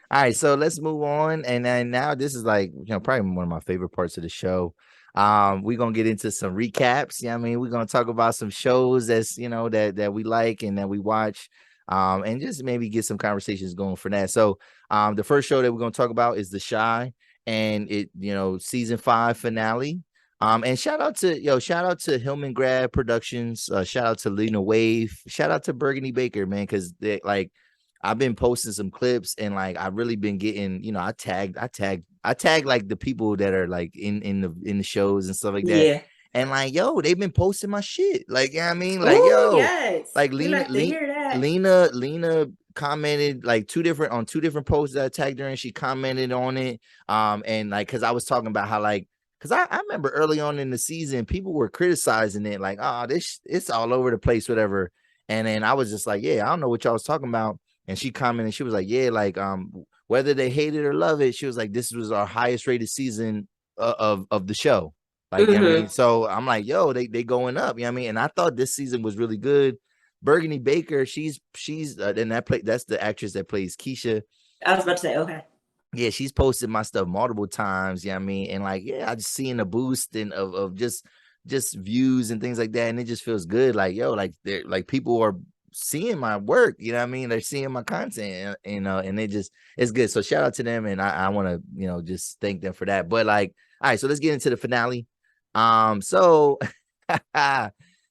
All right, so let's move on, and then now this is like probably one of my favorite parts of the show. We're gonna get into some recaps. I mean, we're gonna talk about some shows that's that we like and that we watch, and just maybe get some conversations going for that. So, the first show that we're gonna talk about is The Chi, and it season 5 finale. And shout out to Hillman Grad Productions, shout out to Lena Wave, shout out to Burgundy Baker, man, because they like I've been posting some clips and like I've really been getting, I tag like the people that are like in the shows and stuff like that. Yeah. And like, yo, they've been posting my shit. Like, you know what I mean? Like, Oh, yo, yes. like We like to hear that. Lena commented like two different posts that I tagged her and she commented on it. And like, cause I was talking about how like, cause I remember early on in the season, people were criticizing it, like, oh, it's all over the place, whatever. And then I was just like, yeah, I don't know what y'all was talking about. And she commented, she was like, yeah, like whether they hate it or love it, she was like, this was our highest rated season of the show. Like, I mean, so I'm like, yo, they going up, you know what I mean? And I thought this season was really good. Burgundy Baker, she's and that's the actress that plays Keisha. I was about to say, okay. Yeah, she's posted my stuff multiple times, you know what I mean? And like, yeah, I just seeing a boost and of just views and things like that. And it just feels good. Like, yo, like they're like people are seeing my work, you know what I mean? They're seeing my content, and it's good. So shout out to them, and I want to, just thank them for that. But like, all right, so let's get into the finale. So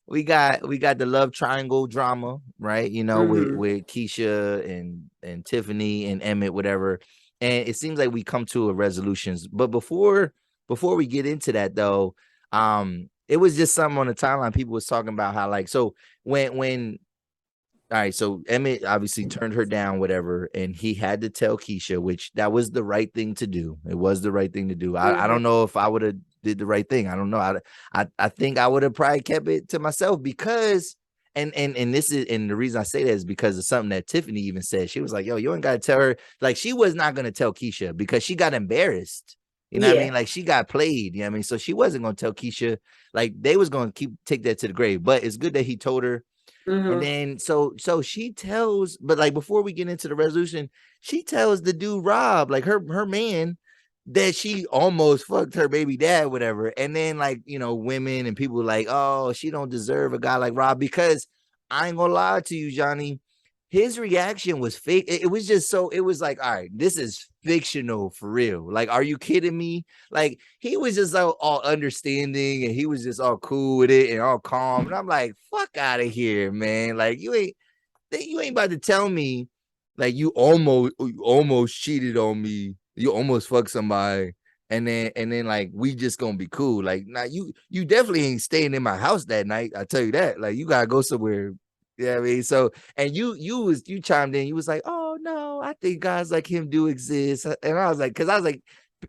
we got the love triangle drama, right? With Keisha and Tiffany and Emmett, whatever. And it seems like we come to a resolutions. But before we get into that though, it was just something on the timeline. People was talking about how like, so when all right, so Emmett obviously turned her down, whatever, and he had to tell Keisha, which that was the right thing to do. It was the right thing to do. I don't know if I would have did the right thing. I don't know. I think I would have probably kept it to myself because and this is, and the reason I say that is because of something that Tiffany even said. She was like, yo, you ain't gotta tell her. Like, she was not gonna tell Keisha because she got embarrassed. You know what I mean? Like, she got played, you know what I mean? So she wasn't gonna tell Keisha. Like, they was gonna take that to the grave. But it's good that he told her. And then so she tells, but like before we get into the resolution, she tells the dude Rob, like her man, that she almost fucked her baby dad, whatever. And then like, women and people like, oh, she don't deserve a guy like Rob, because I ain't gonna lie to you, Johnny. His reaction was fake. It was just so, it was like, all right, this is fictional for real. Like, are you kidding me? Like, he was just all understanding and he was just all cool with it and all calm. And I'm like, fuck out of here, man. Like, you ain't about to tell me like you almost cheated on me. You almost fucked somebody. And then like we just gonna be cool. Like, now you definitely ain't staying in my house that night. I tell you that. Like, you gotta go somewhere. Yeah, I mean, so, and you chimed in. You was like, oh no, I think guys like him do exist. And I was like, because I was like,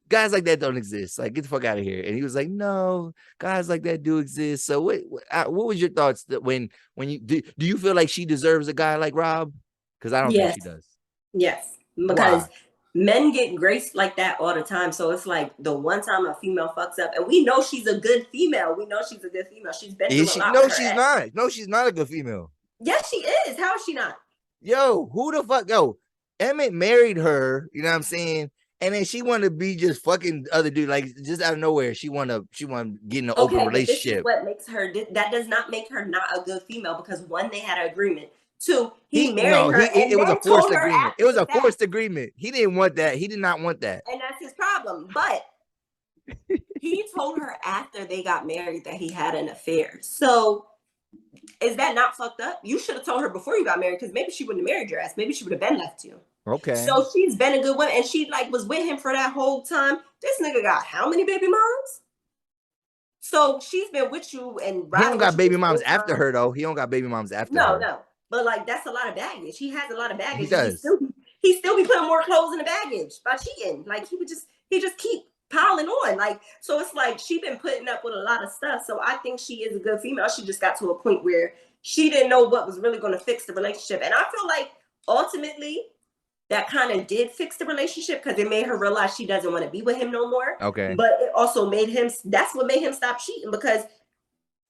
guys like that don't exist. Like, get the fuck out of here. And he was like, no, guys like that do exist. So what was your thoughts that when you do you feel like she deserves a guy like Rob? Because I don't think she does. Yes, because Why? men get graced like that all the time. So it's like the one time a female fucks up, and we know she's a good female. We know she's a good female. She's been Is through a she? lot No, with her she's ex. not. No, she's not a good female. Yes, she is. How is she not? Yo, who the fuck? Yo, Emmett married her, you know what I'm saying? And then she wanted to be just fucking other dude, like just out of nowhere. She wanna get in an open Okay, but this is relationship. what makes her. That does not make her not a good female because one, they had an agreement. Two, he married her and It was a then forced told her agreement. It after was the a fact, forced agreement. He didn't want that. He did not want that. and that's his problem. But he told her after they got married that he had an affair. So is that not fucked up? You should have told her before you got married, because maybe she wouldn't have married your ass. Maybe she would have been left you. Okay. So she's been a good woman, and she like was with him for that whole time. This nigga got how many baby moms? So she's been with you and He don't riding with got you baby this moms whole after time. her though. He don't got baby moms after No, her. no. But like that's a lot of baggage. He has a lot of He baggage, and does. he still be putting more clothes in the baggage by cheating. Like he just keep piling on. Like, so it's like she been putting up with a lot of stuff. So I think she is a good female. She just got to a point where she didn't know what was really going to fix the relationship. And I feel like ultimately that kind of did fix the relationship because it made her realize she doesn't want to be with him no more. Okay. But it also made him, that's what made him stop cheating, because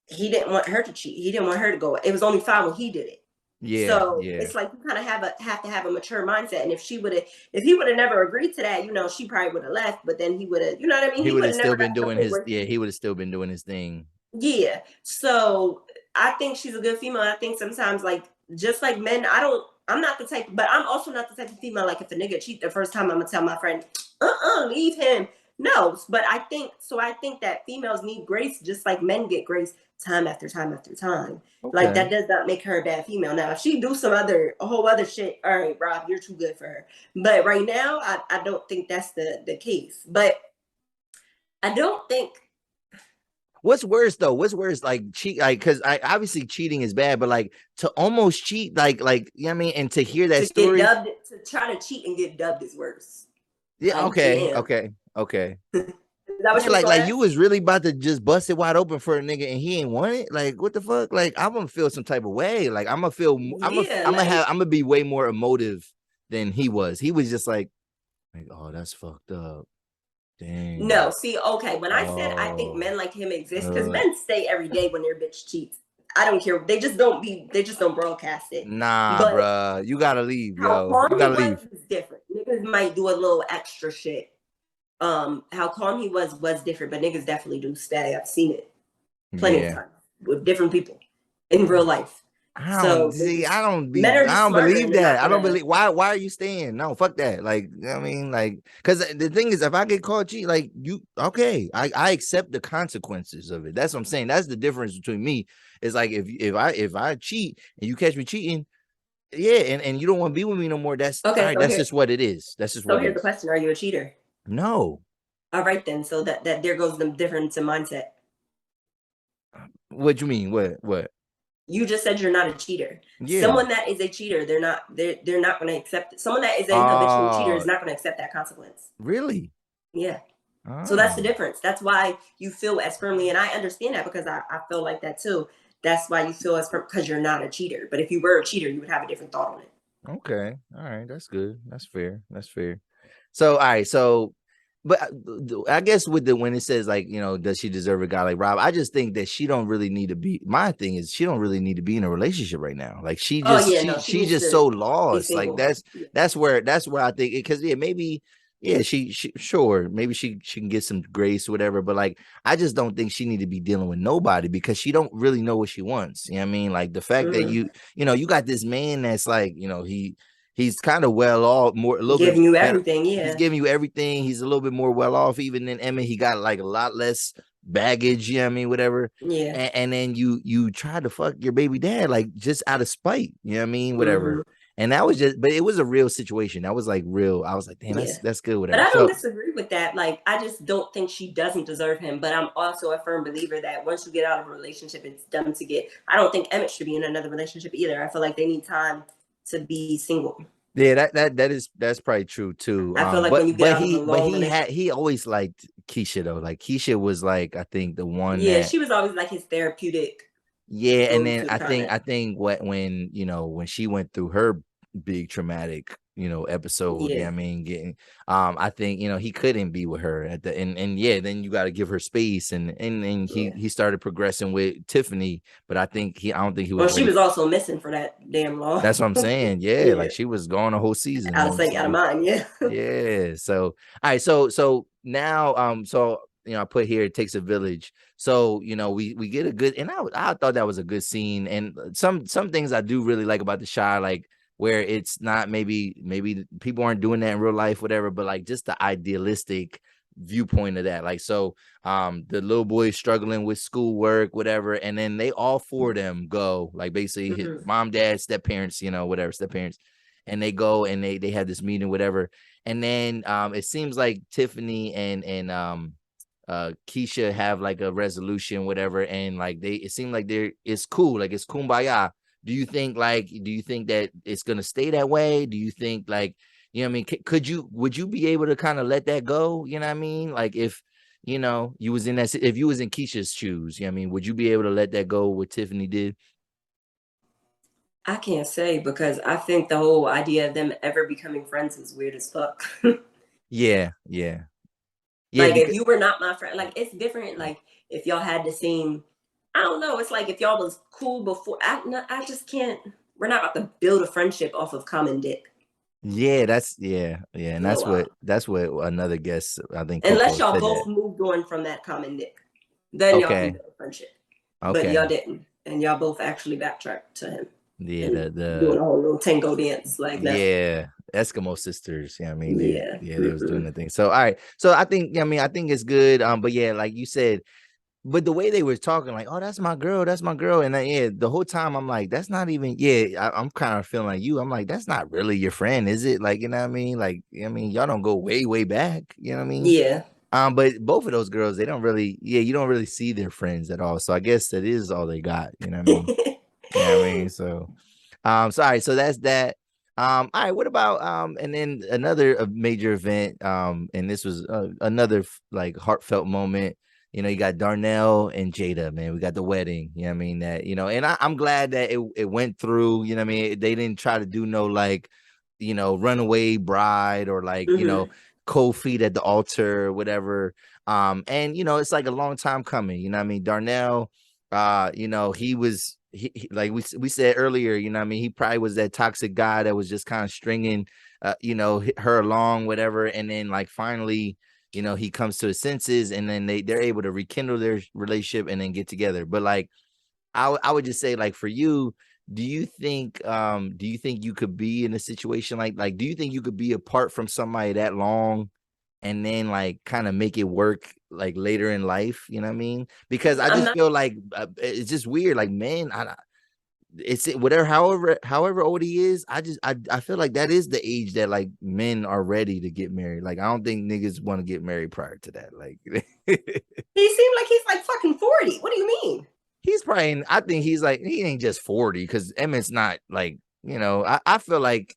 he didn't want her to cheat. He didn't want her to go. It was only fine when he did it. Yeah. So Yeah. it's like you kind of have to have a mature mindset. And if he would have never agreed to that, she probably would have left. But then he would have, you know what I mean? He would have still never been doing his. where, Yeah, he would have still been doing his thing. Yeah. So I think she's a good female. I think sometimes, like, just like men, I'm not the type, but I'm also not the type of female, like, if a nigga cheat the first time, I'm gonna tell my friend, leave him. No, but I think that females need grace just like men get grace time after time after time. Like that Okay. does not make her a bad female. Now, if she do a whole other shit, all right, Rob, you're too good for her. But right now, I don't think that's the case. But I don't think What's worse though? What's worse, like cheat, like because I obviously cheating is bad, but like to almost cheat, you know what I mean, and to hear that story. to try to cheat and get dubbed is worse. Yeah. Like, Okay. damn. Okay. Okay. Is that what Yeah, you was gonna like ask? you was really about to just bust it wide open for a nigga and he ain't want it. Like what the fuck? Like I'm gonna feel some type of way. Like I'm gonna feel. Yeah, I'm gonna be way more emotive than he was. He was just like oh that's fucked up. Damn. no, see, okay. When I said I think Oh. men like him exist, because men say every day when their bitch cheats. I don't care. They just don't broadcast it. Nah, But bruh. You gotta leave, how yo. You calm he gotta was leave. is different. Niggas might do a little extra shit. How calm he was different, but niggas definitely do stay. I've seen it plenty of Yeah. times with different people in real life. I don't So see. men are I just don't smarter believe and they're that. not I don't gonna. believe. Why are you staying? No, fuck that. Like, I mean, like, because the thing is, if I get caught cheating, like you, okay, I accept the consequences of it. That's what I'm saying. That's the difference between me. Is like if I cheat and you catch me cheating, yeah, and you don't want to be with me no more. That's all Okay, right. That's just what it is. That's just so what it here's the is. question: are you a cheater? No. All right then. So that there goes the difference in mindset. What you mean? What? You just said you're not a cheater. Yeah. Someone that is a cheater, they're not going to accept it. Someone that is a habitual cheater Uh, is not going to accept that consequence. really? Yeah. So that's the Oh. difference. That's why you feel as firmly, and I understand that because I feel like that too. That's why you feel as firm because you're not a cheater. But if you were a cheater, you would have a different thought on it. Okay. All right. That's good. That's fair. That's fair. So, all right. So, but I guess with when it says like, you know, does she deserve a guy like Rob? I just think that she don't really need to be. My thing is she don't really need to be in a relationship right now. Like Oh yeah, no, she she's needs just to so be lost. Like single. that's where I think because yeah maybe yeah she sure maybe she can get some grace or whatever. But like I just don't think she need to be dealing with nobody because she don't really know what she wants. You know what I mean? Like the fact that Mm-hmm. you know you got this man that's like you know he's kind of well off, more a little bit Giving you better. everything, He's yeah, giving you everything. He's a little bit more well off, even than Emmett. He got like a lot less baggage, you know what I mean, whatever. yeah. And then you try to fuck your baby dad, like just out of spite, you know what I mean, whatever. Mm-hmm. And that was just, but it was a real situation. That was like real. I was like, damn, Yeah. that's good, But whatever. I don't So disagree with that. Like, I just don't think she doesn't deserve him. But I'm also a firm believer that once you get out of a relationship, it's dumb to get. I don't think Emmett should be in another relationship either. I feel like they need time to be single. yeah, that's probably true too. I feel like when you get out of a But long relationship, he always liked Keisha though. Like Keisha was like I think the one yeah, that she was always like his therapeutic yeah, and then go-to kind of. I think when you know when she went through her big traumatic you know episode, yeah, Yeah, I mean getting I think you know he couldn't be with her at the and yeah, then you got to give her space and yeah. he started progressing with Tiffany, but I don't think he was Well, she ready. was also missing for that damn long. That's what I'm saying. Yeah, Yeah, like she was gone a whole season. out You of know, sight, out of so mind. Yeah. yeah. So all right. So now so you know I put here it takes a village. So you know we get a good and I thought that was a good scene and some things I do really like about the Shy like where it's not maybe people aren't doing that in real life whatever but like just the idealistic viewpoint of that like so the little boy struggling with schoolwork whatever and then they all four of them go like basically his Mhm. mom dad step parents you know whatever step parents and they go and they have this meeting whatever and then it seems like Tiffany and Keisha have like a resolution, whatever, and like it seemed like it's cool, like it's kumbaya. Do you think that it's gonna stay that way? Do you think like you know what I mean? Would you be able to kind of let that go? You know what I mean? Like if you know you was in that if you was in Keisha's shoes, you know what I mean, would you be able to let that go what Tiffany did? I can't say because I think the whole idea of them ever becoming friends is weird as fuck. Yeah, yeah, yeah, Like if because you were not my friend, like it's different. Like if y'all had the same, I don't know. It's like if y'all was cool before. I just can't. We're not about to build a friendship off of common dick. yeah, yeah, and It's a little wild. that's what another guest I think Unless Coco y'all said both that. moved on from that common dick, then y'all can Okay, build a friendship. But okay. y'all didn't, and y'all both actually backtracked to him Yeah, and doing a whole little tango dance. Like no. yeah, Eskimo sisters. Yeah, I mean, Yeah. they was doing the thing. So, all right. So I think, I mean, I think it's good. But yeah, like you said, but the way they were talking, like, oh, that's my girl, and yeah, the whole time I'm like, that's not even. Yeah, I'm kind of feeling like you. I'm like, that's not really your friend, is it? Like, you know what I mean? Like, I mean, y'all don't go way, way back. You know what I mean? Yeah. But both of those girls, they don't really. Yeah, you don't really see their friends at all. So I guess that is all they got. You know what I mean? Yeah, I mean, so. Sorry, so that's that. All right, what about and then another major event, and this was another like heartfelt moment. You know, you got Darnell and Jada, man. We got the wedding. You know what I mean? That, you know, and I'm glad that it went through. You know what I mean? They didn't try to do no like, you know, runaway bride or like, you know, cold feet at the altar or whatever. And you know, it's like a long time coming. You know what I mean? Darnell, you know, he like we said earlier, you know what I mean, he probably was that toxic guy that was just kind of stringing you know, her along, whatever, and then like finally, you know, he comes to his senses, and then they're able to rekindle their relationship and then get together. But like I would just say, like, for you, do you think you could be in a situation like do you think you could be apart from somebody that long and then like kind of make it work like later in life? You know what I mean? Because I I'm just not. feel like it's just weird. Like, man, it's whatever, however old he is. I feel like that is the age that like men are ready to get married. Like, I don't think niggas want to get married prior to that. Like, He seemed like he's like fucking 40. What do you mean? he's probably, I think he's like, he ain't just 40, because Emmett's not like, you know, I feel like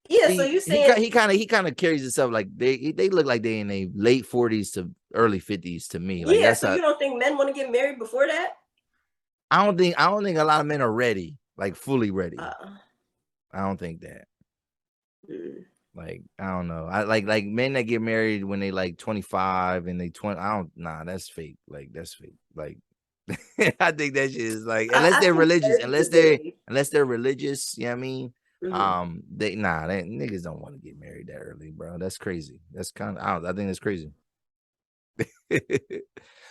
Yeah, so you saying he kind of carries himself like they look like they in their late 40s to early 50s to me. Like, yeah, that's so a you don't think men want to get married before that? I don't think a lot of men are ready, like fully ready. Uh, I don't think that. mm. Like, I don't know. I like men that get married when they like 25 and they 20. I don't, nah, that's fake. Like, that's fake. Like, I think that shit is like, unless I they're think religious, 30 is the age. unless they're religious, you know what I mean? Mhm. They niggas don't want to get married that early, bro. That's crazy. That's kind of, I think that's crazy.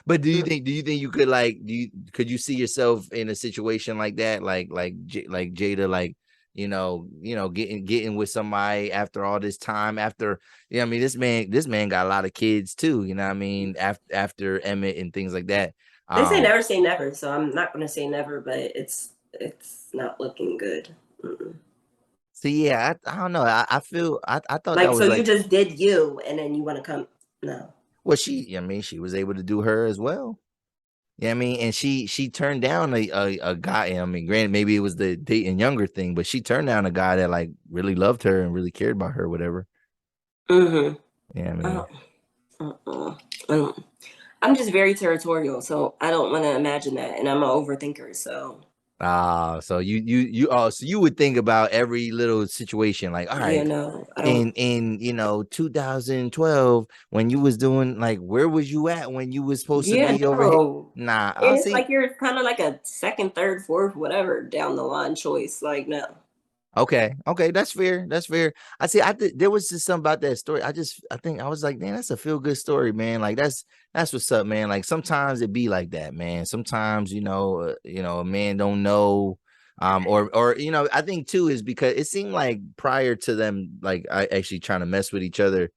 But do you think you could like, could you see yourself in a situation like that, like Jada, like, you know, getting with somebody after all this time, after, I mean, this man got a lot of kids too, you know what I mean, after Emmett and things like that. They say never, so I'm not going to say never, but it's not looking good. Mm-mm. So yeah, I don't know. I feel I thought that Like, so was you like, just did you, and then you want to come? No. well, I mean, she was able to do her as well. Yeah, I mean, and she turned down a guy. I mean, granted, maybe it was the dating younger thing, but she turned down a guy that like really loved her and really cared about her, whatever. Mm-hmm. Yeah, I Oh, mean, I'm just very territorial, so I don't want to imagine that, and I'm an overthinker. So so so you would think about every little situation, like, all yeah, right, no, I don't. in you know 2012 when you was doing, like, where was you at when you was supposed to Yeah, be over here? no. Nah, I'll And it's see. like you're kind of like a second, third, fourth, whatever down the line choice. Like, no. Okay, that's fair. That's fair. I see. There was just something about that story. I think I was like, man, that's a feel good story, man. Like, that's what's up, man. Like, sometimes it be like that, man. Sometimes, you know, a man don't know, or you know, I think too is because it seemed like prior to them, like, I actually trying to mess with each other.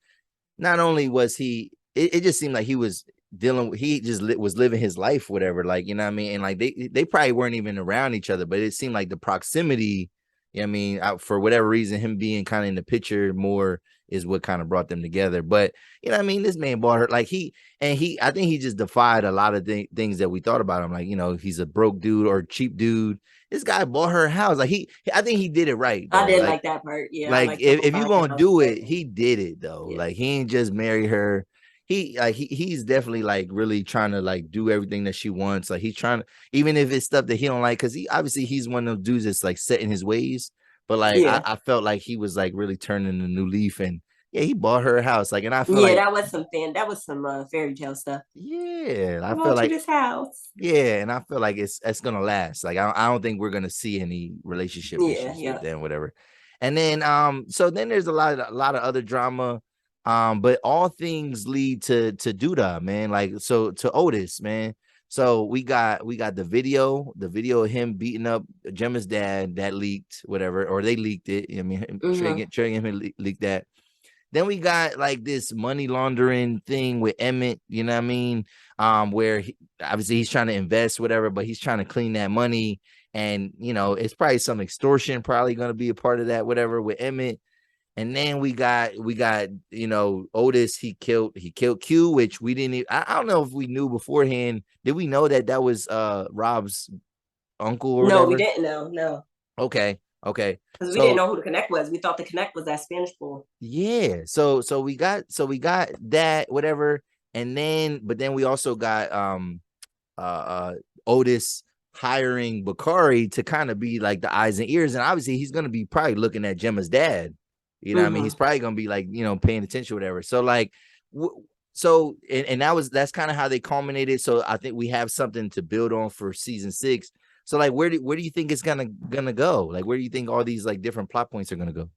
Not only was it just seemed like he was he just was living his life, whatever. Like, you know what I mean? And like they probably weren't even around each other, but it seemed like the proximity, you know what I mean, for whatever reason, him being kind of in the picture more is what kind of brought them together. But you know what I mean? This man bought her, like, I think he just defied a lot of things that we thought about him. Like, you know, he's a broke dude or cheap dude. This guy bought her house. Like, I think he did it right I though. did like that part. Yeah, I Like, like the whole if you buying gonna house do it, thing. he did it though. Yeah. Like, he ain't just marry her. He's definitely like really trying to like do everything that she wants. Like, he's trying to, even if it's stuff that he don't like, because he's one of those dudes that's like set in his ways. But like, Yeah. I felt like he was like really turning a new leaf, and yeah, he bought her a house. Like, and I feel Yeah, like, that was some fairy tale stuff. yeah, I I feel bought you like, this house. yeah, and I feel like it's gonna last. Like, I don't think we're gonna see any relationship Yeah, issues with yeah. them, whatever. And then so then there's a lot of other drama. But all things lead to Duda, man. Like, so to Otis, man. So we got the video of him beating up Gemma's dad that leaked, whatever, or they leaked it. I mean, Trey and him leaked that. Then we got like this money laundering thing with Emmett, you know what I mean? Where obviously he's trying to invest, whatever, but he's trying to clean that money. And, you know, it's probably some extortion, probably going to be a part of that, whatever, with Emmett. And then we got, you know, Otis, he killed Q, which we didn't even, I don't know if we knew beforehand. Did we know that was Rob's uncle or whatever? No, we didn't know. No. Okay. Because we didn't know who the Connect was. We thought the Connect was that Spanish boy. Yeah. So we got that, whatever. And then we also got Otis hiring Bakari to kind of be like the eyes and ears. And obviously he's gonna be probably looking at Gemma's dad. You know what I mean? He's probably gonna be like, you know, paying attention, whatever. So like and that's kind of how they culminated. So I think we have something to build on for season 6. So like where do you think it's gonna go? Like where do you think all these like different plot points are gonna go?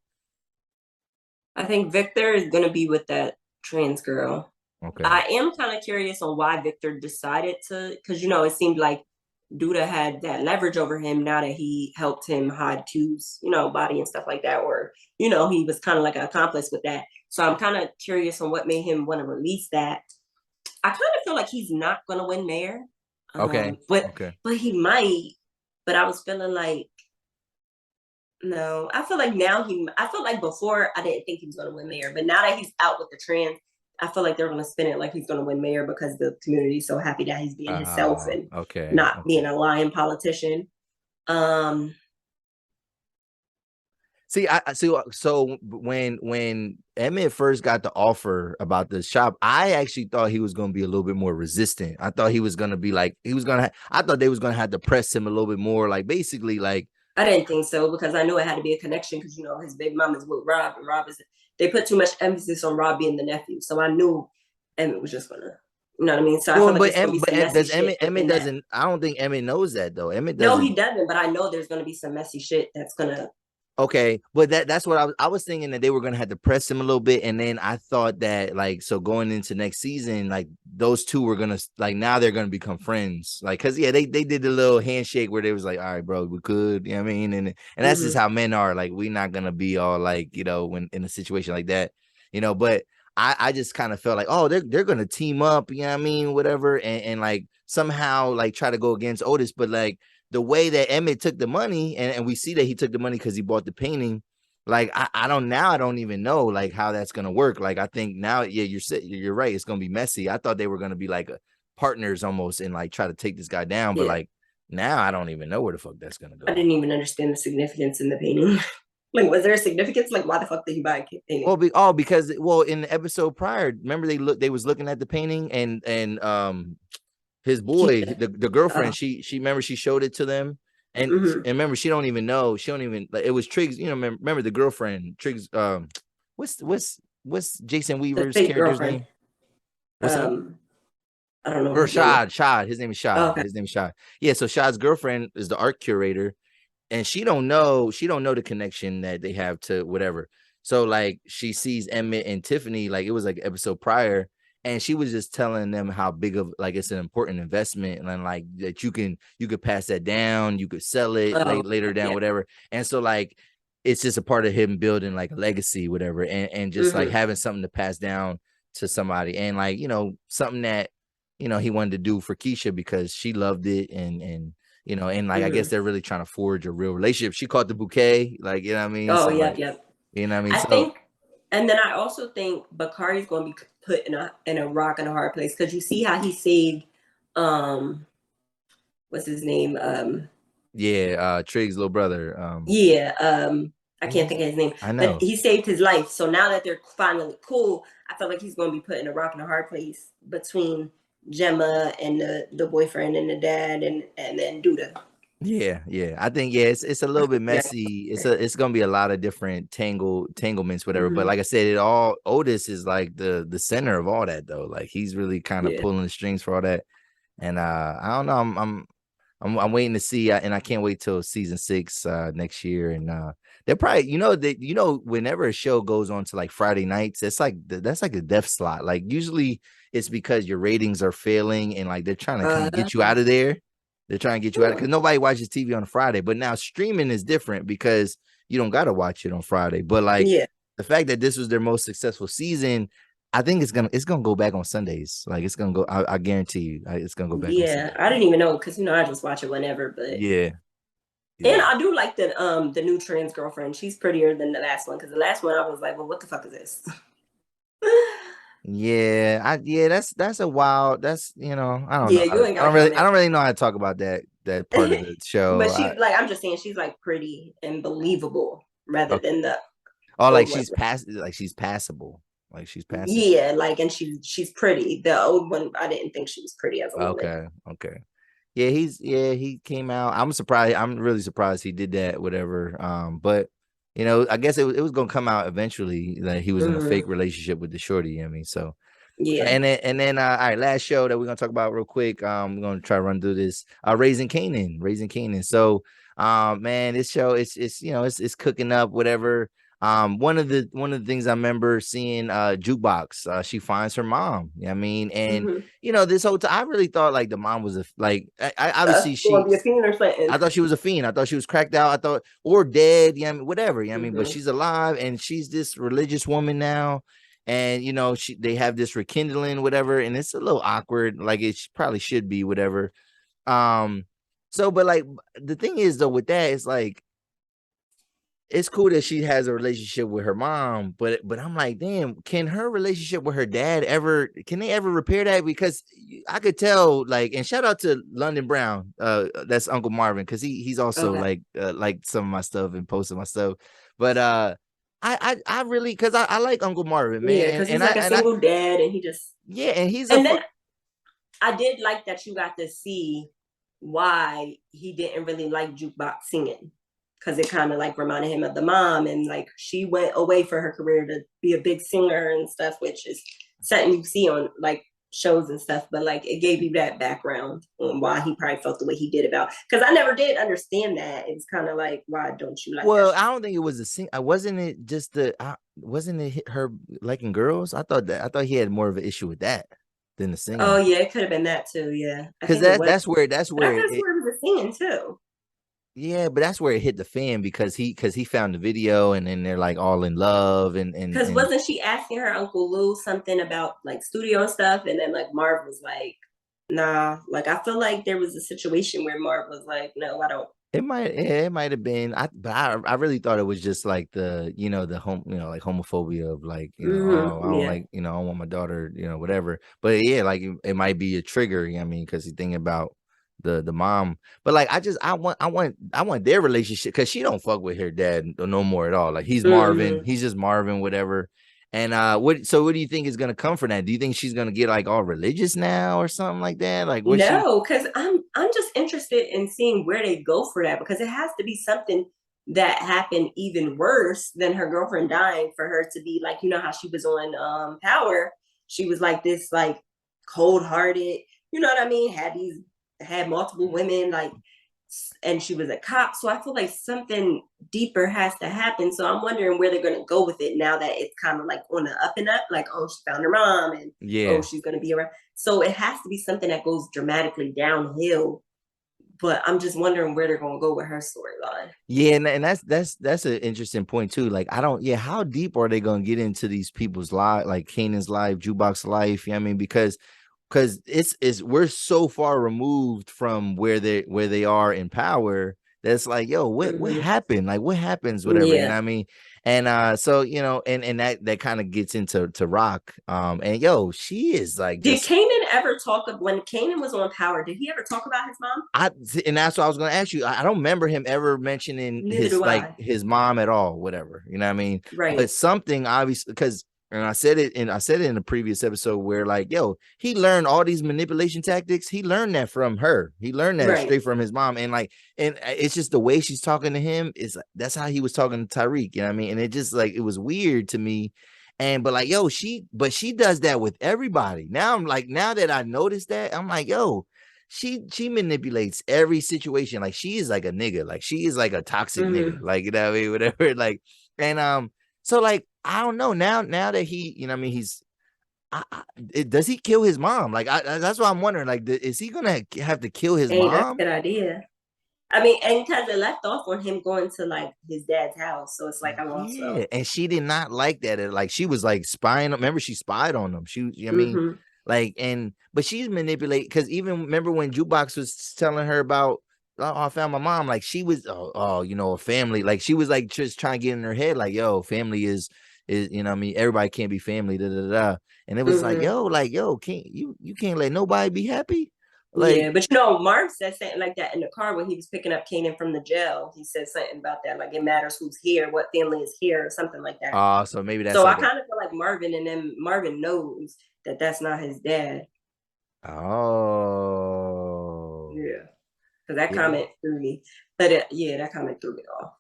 I think Victor is gonna be with that trans girl. Okay. I am kind of curious on why Victor decided to, because you know, it seemed like Duda had that leverage over him now that he helped him hide Q's, you know, body and stuff like that, or, you know, he was kind of like an accomplice with that. So I'm kind of curious on what made him want to release that. I kind of feel like he's not going to win mayor. But he might. But I was feeling like, no, I feel like before I didn't think he was going to win mayor, but now that he's out with the trans, I feel like they're going to spin it like he's going to win mayor because the community is so happy that he's being himself and not being a lying politician. See, so when Emmett first got the offer about the shop, I actually thought he was going to be a little bit more resistant. I thought he was going to be like, I thought they was going to have to press him a little bit more, like basically like. I didn't think so because I knew it had to be a connection because, you know, his big mom is with Rob and Rob they put too much emphasis on Rob being the nephew. So I knew Emmett was just going to, you know what I mean? So I feel like Emmett doesn't, I don't think Emmett knows that though. No, he doesn't, but I know there's going to be some messy shit that's going to. Okay, but that's what I was thinking, that they were gonna have to press him a little bit, and then I thought that like, so going into next season, like those two were gonna, like, now they're gonna become friends, like, cause yeah, they did the little handshake where they was like, all right, bro, we could, you know what I mean, and that's just how men are, like, we're not gonna be all like, you know, when in a situation like that, you know, but I just kind of felt like, oh, they're gonna team up, you know what I mean, whatever, and like somehow like try to go against Otis, but like the way that Emmett took the money, and we see that he took the money because he bought the painting. Like I don't even know like how that's gonna work. Like I think now, yeah, you're right. It's gonna be messy. I thought they were gonna be like partners almost and like try to take this guy down, but like now I don't even know where the fuck that's gonna go. I didn't even understand the significance in the painting. Like, was there a significance? Like, why the fuck did he buy a painting? Because in the episode prior, remember they was looking at the painting and his boy, the girlfriend, she remember she showed it to them, and remember she don't even like, it was Triggs, you know, remember the girlfriend Triggs, what's Jason Weaver's character's name? What's up? I don't know. Or Shad. His name is Shad. Oh, okay. His name is Shad. Yeah, so Shad's girlfriend is the art curator, and she don't know the connection that they have to whatever. So like she sees Emmett and Tiffany, like it was like episode prior. And she was just telling them how big of like it's an important investment, and like that you could pass that down, you could sell it later down, whatever. And so like it's just a part of him building like a legacy, whatever, and just like having something to pass down to somebody, and like, you know, something that, you know, he wanted to do for Keisha because she loved it, and you know, and like I guess they're really trying to forge a real relationship. She caught the bouquet, like, you know what I mean? Oh, so, yeah, like, yeah. You know what I mean? I think, and then I also think Bakari's going to be put in a rock and a hard place because you see how he saved, what's his name? Triggs' little brother. I can't think of his name. I know. But he saved his life. So now that they're finally cool, I feel like he's going to be put in a rock and a hard place between Gemma and the boyfriend and the dad and then Duda. Yeah. I think it's a little bit messy. It's gonna be a lot of different tanglements, whatever. But like I said, Otis is like the center of all that though. Like he's really kind of pulling the strings for all that. And I don't know. I'm waiting to see, and I can't wait till season 6 next year. And they're probably, whenever a show goes on to like Friday nights, it's like that's like a death slot. Like usually it's because your ratings are failing, and like they're trying to kind of get you out of there. They're trying to get you out because nobody watches TV on a Friday. But now streaming is different because you don't got to watch it on Friday. But like the fact that this was their most successful season, I think it's gonna go back on Sundays. Like it's gonna go. I guarantee you, it's gonna go back on Sundays. I didn't even know because I just watch it whenever. But yeah. And I do like the new trans girlfriend. She's prettier than the last one because the last one I was like, well, what the fuck is this? That's a wild. That's I don't know. You ain't I don't really know how to talk about that part of the show. But she's like, I'm just saying, she's like pretty and believable rather than the. Like she's passable. Like she's passable. Yeah, like, and she's pretty. The old one, I didn't think she was pretty as a woman. Okay. Yeah, he came out. I'm surprised. I'm really surprised he did that. Whatever. But I guess it was gonna come out eventually that he was in a fake relationship with the shorty. I mean, so yeah. And then all right, last show that we're gonna talk about real quick. We're gonna try to run through this. Raising Kanan. So, man, this show it's cooking up. Whatever. One of the things I remember seeing Jukebox, she finds her mom. You know what I mean? And this whole time I really thought like the mom was I obviously I thought she was a fiend. I thought she was cracked out. I thought or dead, whatever. I mean, but she's alive and she's this religious woman now. And they have this rekindling, whatever, and it's a little awkward, like it probably should be, whatever. So but like the thing is though with that, it's like it's cool that she has a relationship with her mom, but I'm like, damn, can her relationship with her dad can they ever repair that? Because I could tell, like, and shout out to London Brown, that's Uncle Marvin, because he's also like some of my stuff and posting my stuff, but I really, because I like Uncle Marvin, man. Yeah, because he's like a single dad, and he just then I did like that you got to see why he didn't really like Jukebox singing. Because it kind of like reminded him of the mom, and like she went away for her career to be a big singer and stuff, which is something you see on like shows and stuff. But like it gave you that background on why he probably felt the way he did about. Because I never did understand that. It's kind of like, why don't you like? Well, I don't think it was a sing. Wasn't it just wasn't it her liking girls? I thought he had more of an issue with that than the singing. Oh yeah, it could have been that too. Yeah, because that's where it was the singing too. Yeah, but that's where it hit the fan because he found the video and then they're like all in love and because wasn't she asking her Uncle Lou something about like studio and stuff, and then like Marv was like, nah, like I feel like there was a situation where Marv was like, no, I don't. It might have been. I really thought it was just like the like homophobia of like I don't like I don't want my daughter whatever. But yeah, like it might be a trigger. I mean, because he's thinking about the mom, but like I want their relationship because she don't fuck with her dad no more at all. Like he's Marvin, he's just Marvin, whatever. And what do you think is gonna come from that? Do you think she's gonna get like all religious now or something like that? Like no, because I'm just interested in seeing where they go for that, because it has to be something that happened even worse than her girlfriend dying for her to be like, how she was on Power. She was like this like cold-hearted, you know what I mean? Had multiple women, like, and she was a cop. So I feel like something deeper has to happen. So I'm wondering where they're going to go with it now that it's kind of like on the up and up, like, oh, she found her mom and oh, she's going to be around. So it has to be something that goes dramatically downhill. But I'm just wondering where they're going to go with her storyline. Yeah, and that's an interesting point too. Like, how deep are they going to get into these people's lives, like Kanan's life, Jukebox's life? I mean, because it's we're so far removed from where they are in Power that's like, yo, what happened? Like, what happens? Whatever, you know what I mean? And so and that kind of gets into Rock. And yo, she is like, did Kanan ever talk of when Kanan was on Power? Did he ever talk about his mom? And that's what I was gonna ask you. I don't remember him ever mentioning his mom at all, whatever. You know what I mean? Right. But something obviously, because and I said it in a previous episode where like, yo, he learned all these manipulation tactics. He learned that from her. He learned that straight from his mom. And like, and it's just the way she's talking to him that's how he was talking to Tariq. You know what I mean? And it just like, it was weird to me. But like, yo, she does that with everybody. Now I'm like, now that I noticed that, I'm like, yo, she manipulates every situation. Like she is like a nigga. Like she is like a toxic nigga. Like, you know what I mean? Whatever. Like, and so like I don't know now that he, you know what I mean, he's does he kill his mom? Like that's what I'm wondering. Like, is he gonna have to kill his Hey, that's a mom? good idea. I mean, and because it left off on him going to like his dad's house, so it's like I'm Yeah, also. and she did not like that. Like she was like spying. Remember, she spied on them. She, you know what I mean, like, but she's manipulated because even remember when Jukebox was telling her about, oh, I found my mom. Like she was, you know, a family. Like she was like just trying to get in her head, like, yo, family is you know what I mean, everybody can't be family. Da da da. And it was like, yo, can't you can't let nobody be happy. Like, Yeah, but you know, Marv said something like that in the car when he was picking up Kanan from the jail. He said something about that, like it matters who's here, what family is here, or something like that. so maybe that's So I like kind of feel like Marvin knows that that's not his dad. oh Yeah, because that yeah. comment threw me. But yeah, that comment threw me off.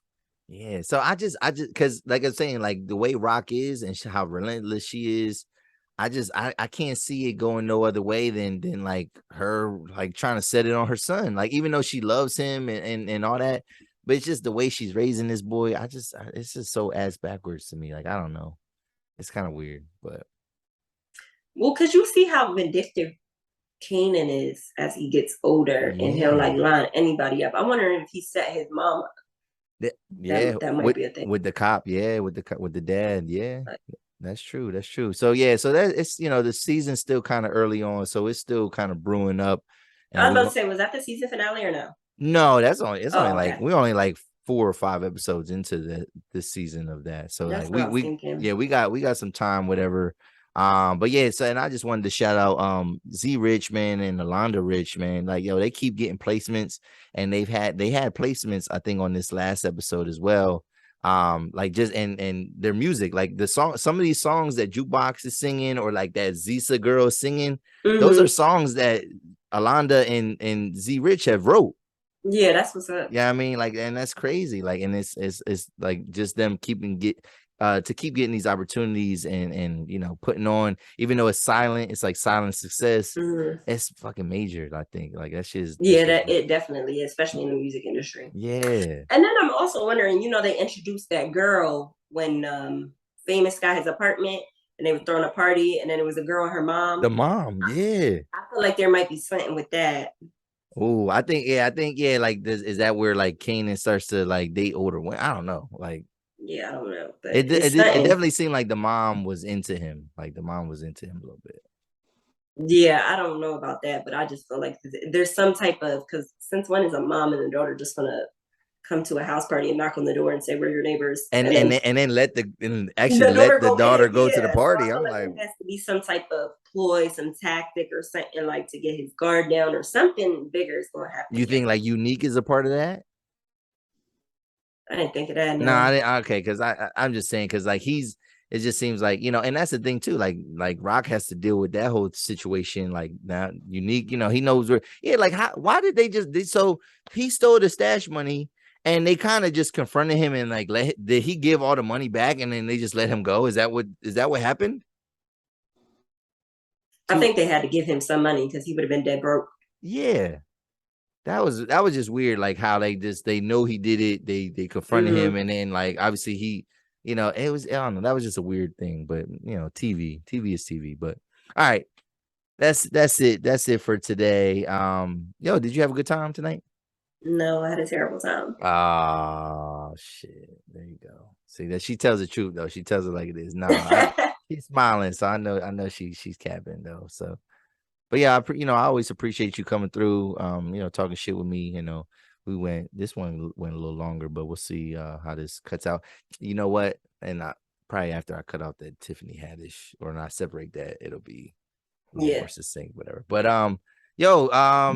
Yeah, so I just, because like I'm saying, like the way Rock is and how relentless she is, I can't see it going no other way than like her like trying to set it on her son. Like even though she loves him and all that, but it's just the way she's raising this boy. It's just so ass backwards to me. Like I don't know, it's kind of weird, but Well, because you see how vindictive Kanan is as he gets older, and he'll yeah, like line anybody up. I'm wondering if he set his mom up. yeah, That might be a thing. with the cop, yeah, with the dad, yeah. That's true. That's true. So yeah, so that it's, you know, the season's still kind of early on, so it's still kind of brewing up. I And was we about to go say, was that the season finale or no? no, it's only Oh, like okay. we're only like 4 or 5 episodes into this season of that. So That's like what I was we thinking. yeah, we got some time, whatever. But yeah, so and I just wanted to shout out Z Rich, man, and Alonda Rich, man. Like, yo, they keep getting placements, and they had placements, I think, on this last episode as well. Like just and their music, like the song, some of these songs that Jukebox is singing, or like that Zisa girl singing, those are songs that Alonda and Z Rich have wrote. Yeah, that's what's up. Yeah, I mean, like, and that's crazy. Like, and it's like just them to keep getting these opportunities and you know, putting on, even though it's silent, it's like silent success. It's fucking major, I think. Like that Yeah, shit's that it definitely is, especially in the music industry. yeah. And then I'm also wondering, you know, they introduced that girl when Famous got his apartment and they were throwing a party, and then it was a girl and her mom. The mom, yeah. I feel like there might be something with that. Oh, I think yeah, like this is that where like Kanan starts to like date older women. I don't know. Like Yeah, I don't know, but it it's it something. definitely seemed like the mom was into him. Like the mom was into him a little bit. Yeah, I don't know about that, but I just feel like there's some type of, because since when is a mom and a daughter just gonna come to a house party and knock on the door and say we're your neighbors, And and then and then actually the let daughter the go daughter in? go to the Yeah, so I party. feel I'm like like, there has to be some type of ploy, some tactic, or something like to get his guard down, or something bigger is going to happen you here. think like Unique is a part of that? I didn't think of that. No, No. okay, because I'm just saying because like it just seems like, you know, and that's the thing too. Like Rock has to deal with that whole situation. Like now, Unique, you know, he knows where. Yeah, like why did so he stole the stash money and they kind of just confronted him and like did he give all the money back and then they just let him go? Is that what happened? I think they had to give him some money because he would have been dead broke. Yeah. That was just weird, like how they know he did it. They confronted him, and then like obviously he, you know, it was, I don't know, that was just a weird thing. But you know, TV is TV. But all right, that's it for today. Yo, did you have a good time tonight? No, I had a terrible time. Oh shit, there you go. See that she tells the truth though. She tells it like it is. No, she's smiling, so I know she's capping though. So. But yeah, you know, I always appreciate you coming through, you know, talking shit with me. You know, this one went a little longer, but we'll see how this cuts out. You know what? And probably after I cut out that Tiffany Haddish or not separate that, it'll be a little more succinct, whatever. But yo, I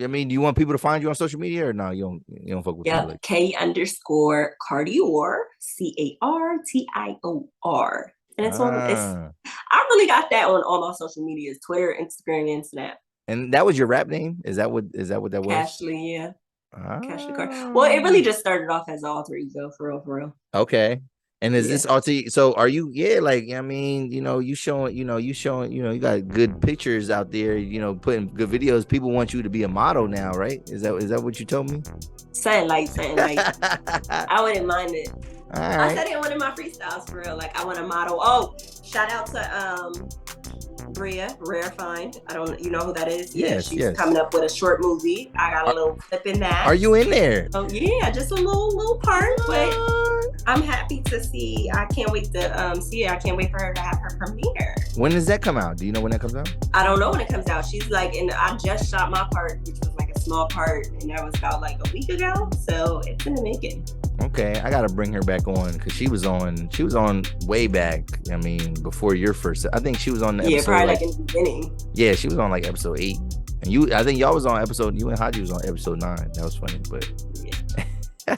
mean, do you want people to find you on social media or no? You don't fuck with people like K_Cartior, CARTIOR. And I really got that on all my social medias, Twitter, Instagram, and Snap. And that was your rap name? Is that what that was? Cashley, yeah. Cashley Car. Well, it Ah. really just started off as an alter ego, for real, for real. Okay. And is this all to you? So are you, like, I mean, you showing, you got good pictures out there, putting good videos. People want you to be a model now, right? Is that what you told me? Something like I wouldn't mind it. All right. I said it in one of my freestyles for real. Like I want to model. Oh, shout out to Bria, Rare Find. I don't, you know who that is? Yes, she's coming up with a short movie. I got a little clip in that. Are you in there? Oh yeah, just a little part. But I'm happy to see. I can't wait to see her. I can't wait for her to have her premiere. When does that come out? Do you know when that comes out? I don't know when it comes out. She's like, and I just shot my part, which was like a small part, and that was about like a week ago. So it's in the making. Okay, I gotta bring her back on because she was on way back. I mean, before your first. I think she was on the episode. Yeah, probably like in the beginning. Yeah, she was on like episode 8, and I think y'all was on episode. You and Haji was on episode 9. That was funny, but. Yeah.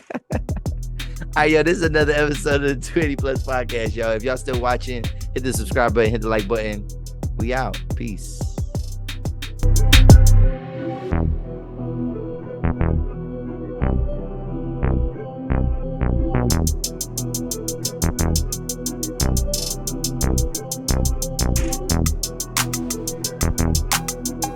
All right, yo, this is another episode of the 20 Plus Podcast, y'all. If y'all still watching, hit the subscribe button, hit the like button. We out. Peace.